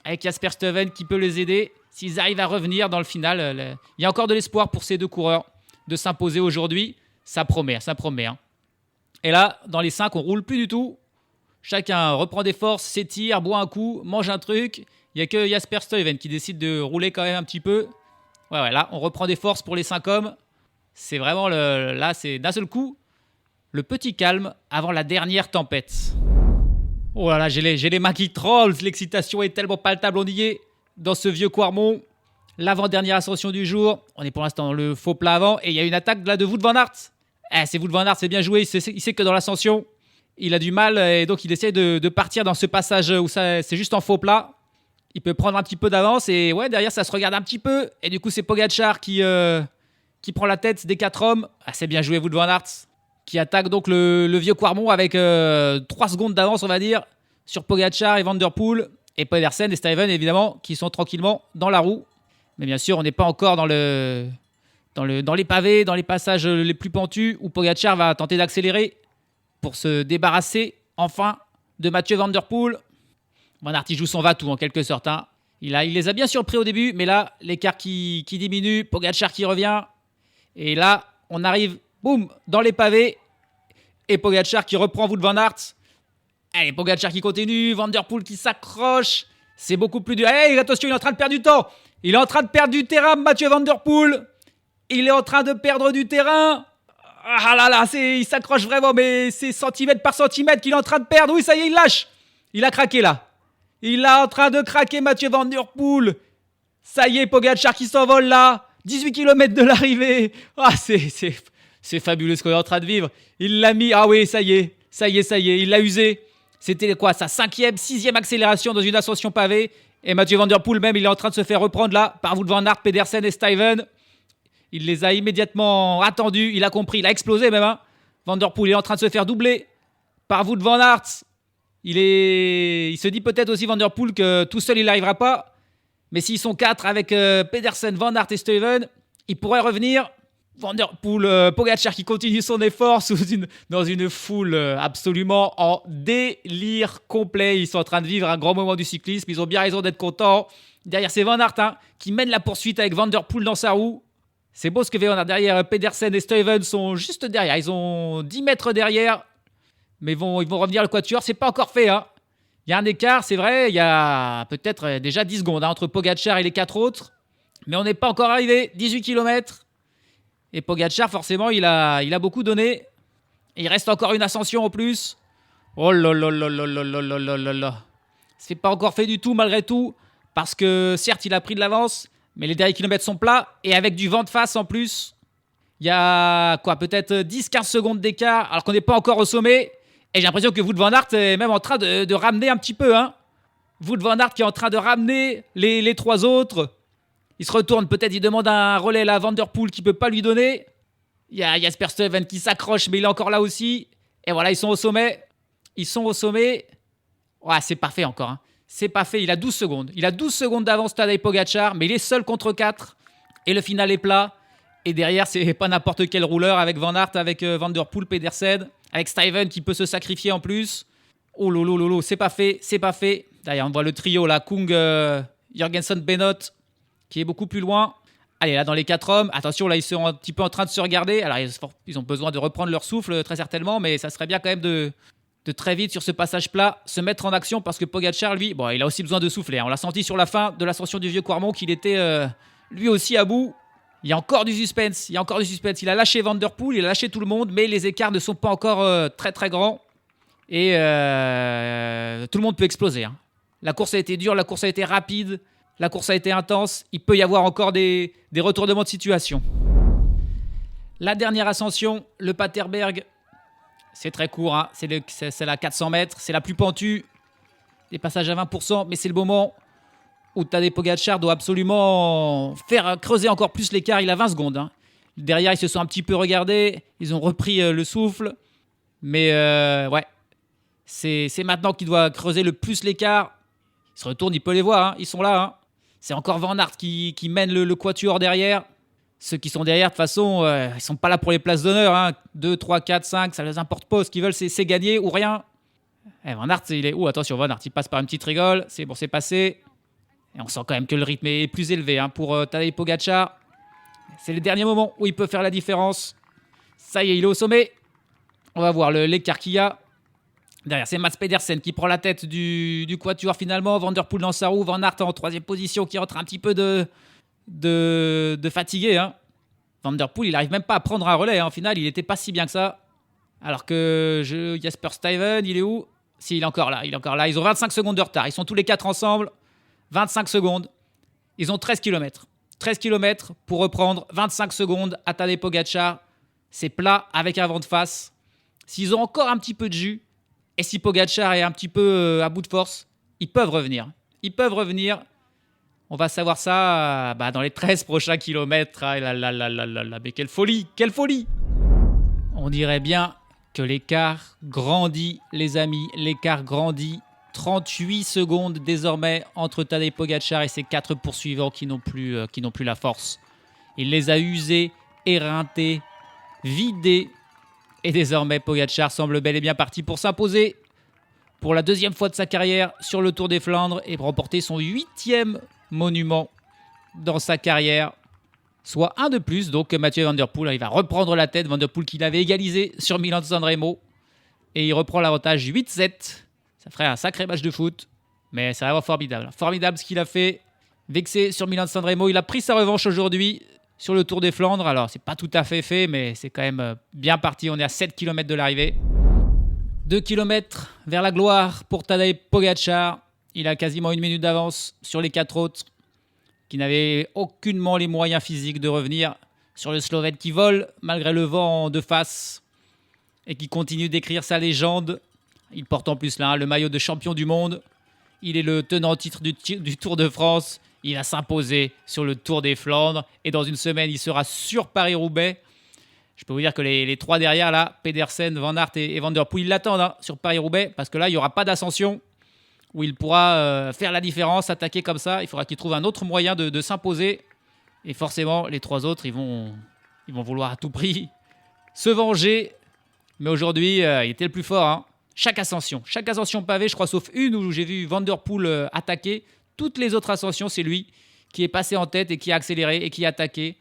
avec Jasper Stuyven qui peut les aider, s'ils arrivent à revenir dans le final, il y a encore de l'espoir pour ces 2 coureurs de s'imposer aujourd'hui. Ça promet. Hein. Et là, dans les 5, on roule plus du tout. Chacun reprend des forces, s'étire, boit un coup, mange un truc. Il n'y a que Jasper Stuyven qui décide de rouler quand même un petit peu. Ouais, là, on reprend des forces pour les 5 hommes. C'est vraiment là, c'est d'un seul coup le petit calme avant la dernière tempête. Oh là là, j'ai les mains qui tremblent. L'excitation est tellement palpable. On y est dans ce vieux Quarmont. L'avant-dernière ascension du jour. On est pour l'instant dans le faux plat avant. Et il y a une attaque là de Wout van Aert. C'est Wout van Aert, c'est bien joué. Il sait que dans l'ascension, il a du mal. Et donc, il essaie de partir dans ce passage où c'est juste en faux plat. Il peut prendre un petit peu d'avance. Et ouais, derrière, ça se regarde un petit peu. Et du coup, c'est Pogačar qui prend la tête des 4 hommes. C'est bien joué, Wout van Aert, qui attaque donc le vieux Quarmont avec 3 secondes d'avance, on va dire, sur Pogačar et Van Der Poel. Et Pedersen et Stuyven, évidemment, qui sont tranquillement dans la roue. Mais bien sûr, on n'est pas encore dans les pavés, dans les passages les plus pentus, où Pogačar va tenter d'accélérer pour se débarrasser, enfin, de Mathieu Van Der Poel. Van Aert, il joue son va-tout, en quelque sorte. Hein. Il les a bien surpris au début, mais là, l'écart qui diminue, Pogačar qui revient. Et là, on arrive, boum, dans les pavés. Et Pogačar qui reprend Wout van Aert. Allez, Pogačar qui continue, Van Der Poel qui s'accroche. C'est beaucoup plus dur. Allez, attention, il est en train de perdre du temps. Il est en train de perdre du terrain, Mathieu Van Der Poel. Il est en train de perdre du terrain. Ah là là, il s'accroche vraiment, mais c'est centimètre par centimètre qu'il est en train de perdre. Oui, ça y est, il lâche. Il a craqué là. Il est en train de craquer, Mathieu Van Der Poel. Ça y est, Pogačar qui s'envole là. 18 km de l'arrivée. Ah, c'est fabuleux ce qu'on est en train de vivre. Il l'a mis. Ah oui, ça y est. Il l'a usé. C'était quoi, sa 5e, 6e accélération dans une ascension pavée. Et Mathieu Van Der Poel même, il est en train de se faire reprendre là par Wout van Aert, Pedersen et Stuyven. Il les a immédiatement attendus. Il a compris. Il a explosé même. Hein. Van Der Poel est en train de se faire doubler par Wout van Aert. Il se dit peut-être aussi, Van Der Poel, que tout seul, il n'arrivera pas. Mais s'ils sont 4 avec Pedersen, Van Aert et Stuyven, ils pourraient revenir. Van der Poel, Pogačar qui continue son effort dans une foule absolument en délire complet. Ils sont en train de vivre un grand moment du cyclisme. Ils ont bien raison d'être contents. Derrière, c'est Van Aert qui mène la poursuite avec Van der Poel dans sa roue. C'est beau ce que fait Van Aert derrière. Pedersen et Stuyven sont juste derrière. Ils ont 10 mètres derrière. Mais ils vont revenir le quatuor. C'est pas encore fait. Il y a un écart, c'est vrai. Il y a peut-être déjà 10 secondes entre Pogačar et les 4 autres. Mais on n'est pas encore arrivé. 18 km. Et Pogačar, forcément, il a beaucoup donné. Et il reste encore une ascension en plus. Oh là là là là là là là là là. C'est pas encore fait du tout, malgré tout. Parce que, certes, il a pris de l'avance. Mais les derniers kilomètres sont plats. Et avec du vent de face en plus. Il y a peut-être 10-15 secondes d'écart. Alors qu'on n'est pas encore au sommet. Et j'ai l'impression que Wout van Aert est même en train de ramener un petit peu. Wout van Aert qui est en train de ramener les 3 autres. Il se retourne, peut-être il demande un relais là à Van der Poel qui ne peut pas lui donner. Il y a Jasper Stuyven qui s'accroche, mais il est encore là aussi. Et voilà, ils sont au sommet. Ouais, c'est pas fait encore. C'est pas fait, il a 12 secondes. Il a 12 secondes d'avance Tadej Pogačar, mais il est seul contre 4. Et le final est plat. Et derrière, c'est pas n'importe quel rouleur avec Van Aert, avec Van der Poel, Pedersen, avec Stuyven qui peut se sacrifier en plus. Oh lolo, c'est pas fait. D'ailleurs, on voit le trio là, Kung, Jorgensen, Bennett, qui est beaucoup plus loin. Allez, là, dans les 4 hommes, attention, là, ils sont un petit peu en train de se regarder. Alors, ils ont besoin de reprendre leur souffle, très certainement, mais ça serait bien quand même de très vite, sur ce passage plat, se mettre en action, parce que Pogačar, lui, il a aussi besoin de souffler. On l'a senti sur la fin de l'ascension du Vieux-Quarmont qu'il était, lui aussi, à bout. Il y a encore du suspense. Il a lâché Van der Poel, il a lâché tout le monde, mais les écarts ne sont pas encore très, très grands. Et tout le monde peut exploser. La course a été dure, la course a été rapide. La course a été intense, il peut y avoir encore des retournements de situation. La dernière ascension, le Paterberg, c'est très court, c'est la 400 mètres, c'est la plus pentue, des passages à 20%, mais c'est le moment où Tadej Pogačar doit absolument faire creuser encore plus l'écart, il a 20 secondes. Derrière, ils se sont un petit peu regardés, ils ont repris le souffle, mais ouais, c'est maintenant qu'il doit creuser le plus l'écart. Il se retourne, il peut les voir, ils sont là. C'est encore Van Aert qui mène le quatuor derrière. Ceux qui sont derrière, de toute façon, ils ne sont pas là pour les places d'honneur. 2, 3, 4, 5, ça ne les importe pas. Ce qu'ils veulent, c'est gagner ou rien. Van Aert, il est où? Attention, Van Aert, il passe par une petite rigole. C'est bon, c'est passé. Et on sent quand même que le rythme est plus élevé pour Tadej Pogačar. C'est le dernier moment où il peut faire la différence. Ça y est, il est au sommet. On va voir l'écart qu'il y a. Derrière, c'est Mats Pedersen qui prend la tête du quatuor finalement. Van der Poel dans sa roue. Van Aert en 3e position qui rentre un petit peu de fatigué. Van der Poel, il n'arrive même pas à prendre un relais. En final, il n'était pas si bien que ça. Alors que Jasper Stuyven, il est où? Si, il est encore là. Ils ont 25 secondes de retard. Ils sont tous les 4 ensemble. 25 secondes. Ils ont 13 km. 13 km pour reprendre 25 secondes à Tadej Pogačar. C'est plat avec un vent de face. S'ils ont encore un petit peu de jus, et si Pogačar est un petit peu à bout de force, ils peuvent revenir. On va savoir ça dans les 13 prochains kilomètres. Ah là là là là là là, mais quelle folie! On dirait bien que l'écart grandit, les amis. L'écart grandit. 38 secondes désormais entre Tadej Pogačar et ses 4 poursuivants qui n'ont plus la force. Il les a usés, éreintés, vidés. Et désormais, Pogačar semble bel et bien parti pour s'imposer pour la 2e fois de sa carrière sur le Tour des Flandres et remporter son 8e monument dans sa carrière. Soit un de plus, donc Mathieu Van der Poel, il va reprendre la tête. Van der Poel qui l'avait égalisé sur Milan-San Remo. Et il reprend l'avantage 8-7. Ça ferait un sacré match de foot. Mais c'est vraiment formidable. Formidable ce qu'il a fait. Vexé sur Milan-San Remo. Il a pris sa revanche aujourd'hui sur le Tour des Flandres. Alors, c'est pas tout à fait, mais c'est quand même bien parti. On est à 7 km de l'arrivée. 2 km vers la gloire pour Tadej Pogačar. Il a quasiment 1 minute d'avance sur les 4 autres qui n'avaient aucunement les moyens physiques de revenir sur le Slovène qui vole malgré le vent de face et qui continue d'écrire sa légende. Il porte en plus là le maillot de champion du monde. Il est le tenant en titre du Tour de France. Il va s'imposer sur le Tour des Flandres. Et dans une semaine, il sera sur Paris-Roubaix. Je peux vous dire que les 3 derrière, là, Pedersen, Van Aert et Van der Poel, ils l'attendent sur Paris-Roubaix. Parce que là, il n'y aura pas d'ascension. où il pourra faire la différence, attaquer comme ça. Il faudra qu'il trouve un autre moyen de s'imposer. Et forcément, les 3 autres, ils vont vouloir à tout prix se venger. Mais aujourd'hui, il était le plus fort. Hein. Chaque ascension pavée, je crois, sauf une où j'ai vu Van Der Poel attaquer. Toutes les autres ascensions, c'est lui qui est passé en tête et qui a accéléré et qui a attaqué.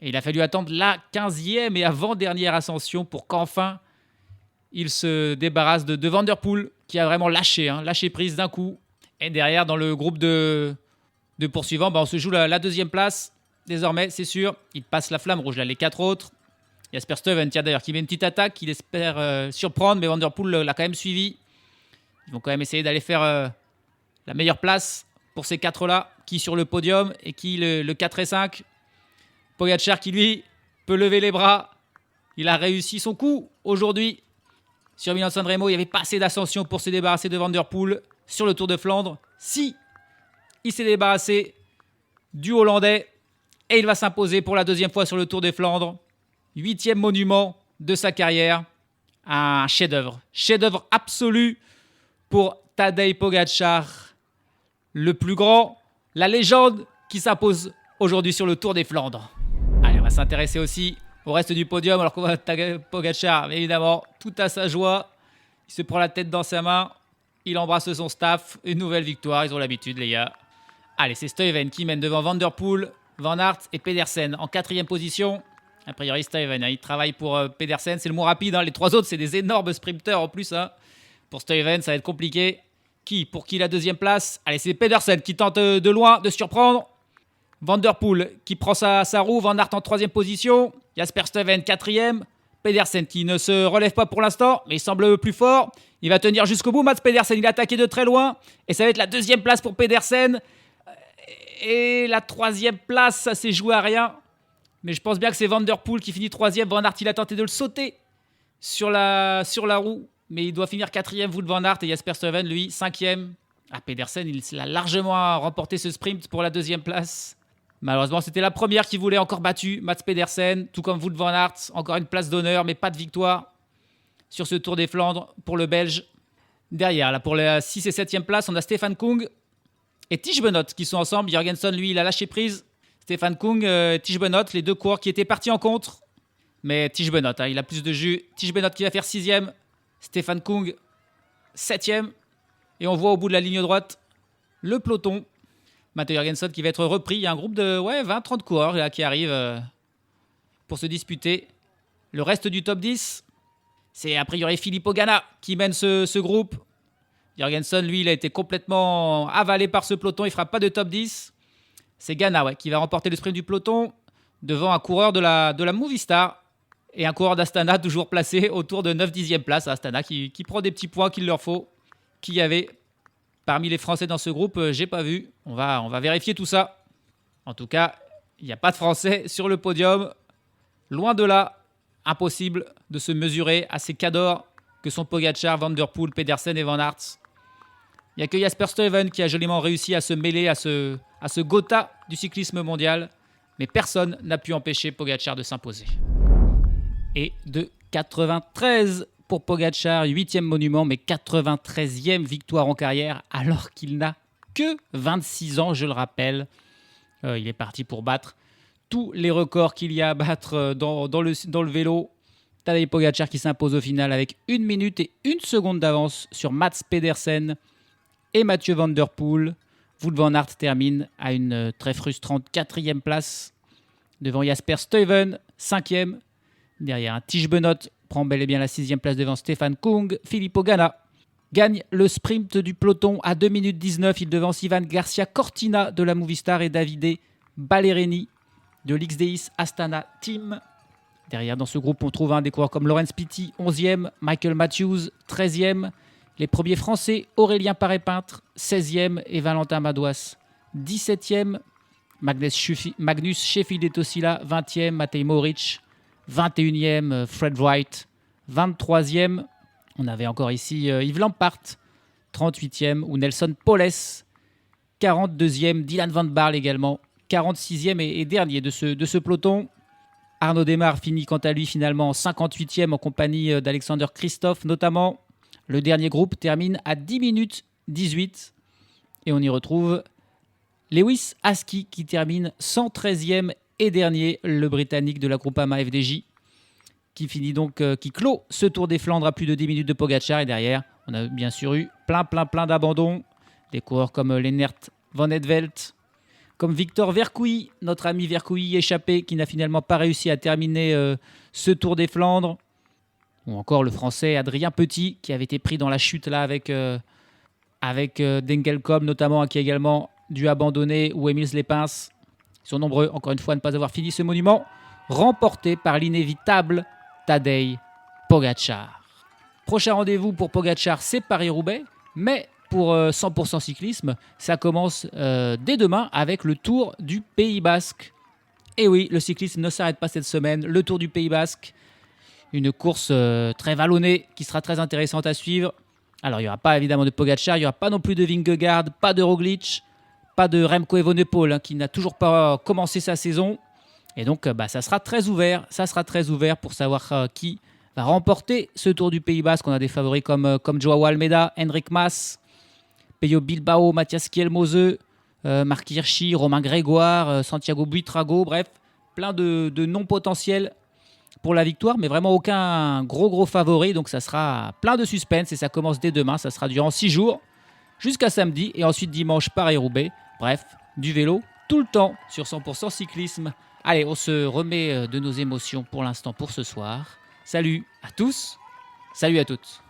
Et il a fallu attendre la 15e et avant-dernière ascension pour qu'enfin il se débarrasse de Van Der Poel, qui a vraiment lâché prise d'un coup. Et derrière, dans le groupe de poursuivants, on se joue la 2e place. Désormais, c'est sûr, il passe la flamme rouge. Là, les 4 autres, Jasper Stuyven, d'ailleurs, qui met une petite attaque, qu'il espère surprendre, mais Van Der Poel l'a quand même suivi. Ils vont quand même essayer d'aller faire la meilleure place pour ces 4-là, qui sur le podium et qui le 4 et 5. Pogačar qui, lui, peut lever les bras. Il a réussi son coup aujourd'hui. Sur Milan-San Remo, il n'y avait pas assez d'ascension pour se débarrasser de Van Der Poel. Sur le Tour de Flandre, si il s'est débarrassé du Hollandais et il va s'imposer pour la 2e fois sur le Tour des Flandres. 8e monument de sa carrière. Un chef-d'œuvre. Chef-d'œuvre absolu pour Tadej Pogačar. Le plus grand, la légende qui s'impose aujourd'hui sur le Tour des Flandres. Allez, on va s'intéresser aussi au reste du podium, alors qu'on voit Tadej Pogačar, évidemment, tout à sa joie. Il se prend la tête dans sa main, il embrasse son staff. Une nouvelle victoire, ils ont l'habitude, les gars. Allez, c'est Stuyven qui mène devant Van Der Poel, Van Aert et Pedersen en 4e position. A priori, Stuyven, il travaille pour Pedersen, c'est le moins rapide. Les 3 autres, c'est des énormes sprinteurs en plus. Pour Stuyven, ça va être compliqué. Pour qui la 2e place? Allez, c'est Pedersen qui tente de loin de surprendre. Van Der Poel qui prend sa roue. Van Aert en 3e position. Jasper Stuyven 4e. Pedersen qui ne se relève pas pour l'instant, mais il semble plus fort. Il va tenir jusqu'au bout. Mats Pedersen, il a attaqué de très loin. Et ça va être la 2e place pour Pedersen. Et la 3e place, ça s'est joué à rien. Mais je pense bien que c'est Van Der Poel qui finit 3e. Van Aert, il a tenté de le sauter sur la roue. Mais il doit finir 4e, Wout Van Aert, et Jasper Stuyven, lui, 5e. Pedersen, il a largement remporté ce sprint pour la 2e place. Malheureusement, c'était la première qui voulait encore battu, Mats Pedersen, tout comme Wout Van Aert. Encore une place d'honneur, mais pas de victoire sur ce Tour des Flandres pour le Belge. Derrière, là, pour la 6 et 7e place, on a Stefan Kung et Tiesj Benoot qui sont ensemble. Jorgenson, lui, il a lâché prise. Stefan Kung, Tiesj Benoot, les 2 coureurs qui étaient partis en contre. Mais Tiesj Benoot, il a plus de jus. Tiesj Benoot qui va faire 6e. Stefan Kung, 7e. Et on voit au bout de la ligne droite le peloton. Matteo Jorgenson qui va être repris. Il y a un groupe de 20-30 coureurs là, qui arrivent pour se disputer le reste du top 10. C'est a priori Filippo Ganna qui mène ce groupe. Jorgenson, lui, il a été complètement avalé par ce peloton. Il ne fera pas de top 10. C'est Ganna qui va remporter le sprint du peloton devant un coureur de la Movistar. Et un coureur d'Astana toujours placé autour de 9-10e place. Astana qui prend des petits points qu'il leur faut. Qui y avait parmi les Français dans ce groupe, j'ai pas vu. On va vérifier tout ça. En tout cas, il n'y a pas de Français sur le podium. Loin de là, impossible de se mesurer à ces cadors que sont Pogačar, Van Der Poel, Pedersen et Van Aert. Il n'y a que Jasper Stuyven qui a joliment réussi à se mêler à ce Gotha du cyclisme mondial. Mais personne n'a pu empêcher Pogačar de s'imposer. Et de 93 pour Pogačar, 8e monument, mais 93e victoire en carrière, alors qu'il n'a que 26 ans, je le rappelle. Il est parti pour battre tous les records qu'il y a à battre dans le vélo. Tadej Pogačar qui s'impose au final avec 1 minute et 1 seconde d'avance sur Mats Pedersen et Mathieu Van Der Poel. Wout Van Aert termine à une très frustrante 4e place devant Jasper Stuyven, 5e. Derrière, Tiesj Benoot prend bel et bien la 6e place devant Stefan Kung. Filippo Ganna gagne le sprint du peloton à 2 minutes 19. Il devance Ivan Garcia Cortina de la Movistar et Davide Ballerini de l'XDX Astana Team. Derrière, dans ce groupe, on trouve un des coureurs comme Laurens Pitty, 11e, Michael Matthews, 13e. Les premiers Français, Aurélien Paré-Peintre, 16e, et Valentin Madouas, 17e. Magnus Sheffield est aussi là, 20e. Matej Mohoric, 21e, Fred Wright, 23e. On avait encore ici Yves Lampaert, 38e, ou Nelson Poles, 42e. Dylan Van Baarle également, 46e et dernier de ce peloton. Arnaud Démare finit quant à lui finalement 58e en compagnie d'Alexander Kristoff notamment. Le dernier groupe termine à 10 minutes 18. Et on y retrouve Lewis Haskey qui termine 113e et dernier, le Britannique de la Groupama FDJ, qui finit donc, qui clôt ce Tour des Flandres à plus de 10 minutes de Pogacar. Et derrière, on a bien sûr eu plein d'abandons. Des coureurs comme Lennart Van Etvelt, comme Victor Vercouy, notre ami Vercouy échappé, qui n'a finalement pas réussi à terminer ce Tour des Flandres. Ou encore le Français Adrien Petit, qui avait été pris dans la chute là avec Dengelkom notamment, qui a également dû abandonner, ou Emils Lepins. Ils sont nombreux, encore une fois, à ne pas avoir fini ce monument, remporté par l'inévitable Tadej Pogacar. Prochain rendez-vous pour Pogacar, c'est Paris-Roubaix, mais pour 100% cyclisme, ça commence dès demain avec le Tour du Pays Basque. Et oui, le cyclisme ne s'arrête pas cette semaine, le Tour du Pays Basque, une course très vallonnée qui sera très intéressante à suivre. Alors, il n'y aura pas évidemment de Pogacar, il n'y aura pas non plus de Vingegaard, pas de Roglic, pas de Remco Evenepoel qui n'a toujours pas commencé sa saison. Et donc, ça sera très ouvert. Ça sera très ouvert pour savoir qui va remporter ce Tour du Pays Basque. On a des favoris comme Joao Almeida, Enric Mas, Peyo Bilbao, Mathias Kielmose, Marc Hirschi, Romain Grégoire, Santiago Buitrago. Bref, plein de noms potentiels pour la victoire, mais vraiment aucun gros favori. Donc, ça sera plein de suspense et ça commence dès demain. Ça sera durant 6 jours jusqu'à samedi et ensuite dimanche Paris-Roubaix. Bref, du vélo tout le temps sur 100% cyclisme. Allez, on se remet de nos émotions pour l'instant pour ce soir. Salut à tous, salut à toutes.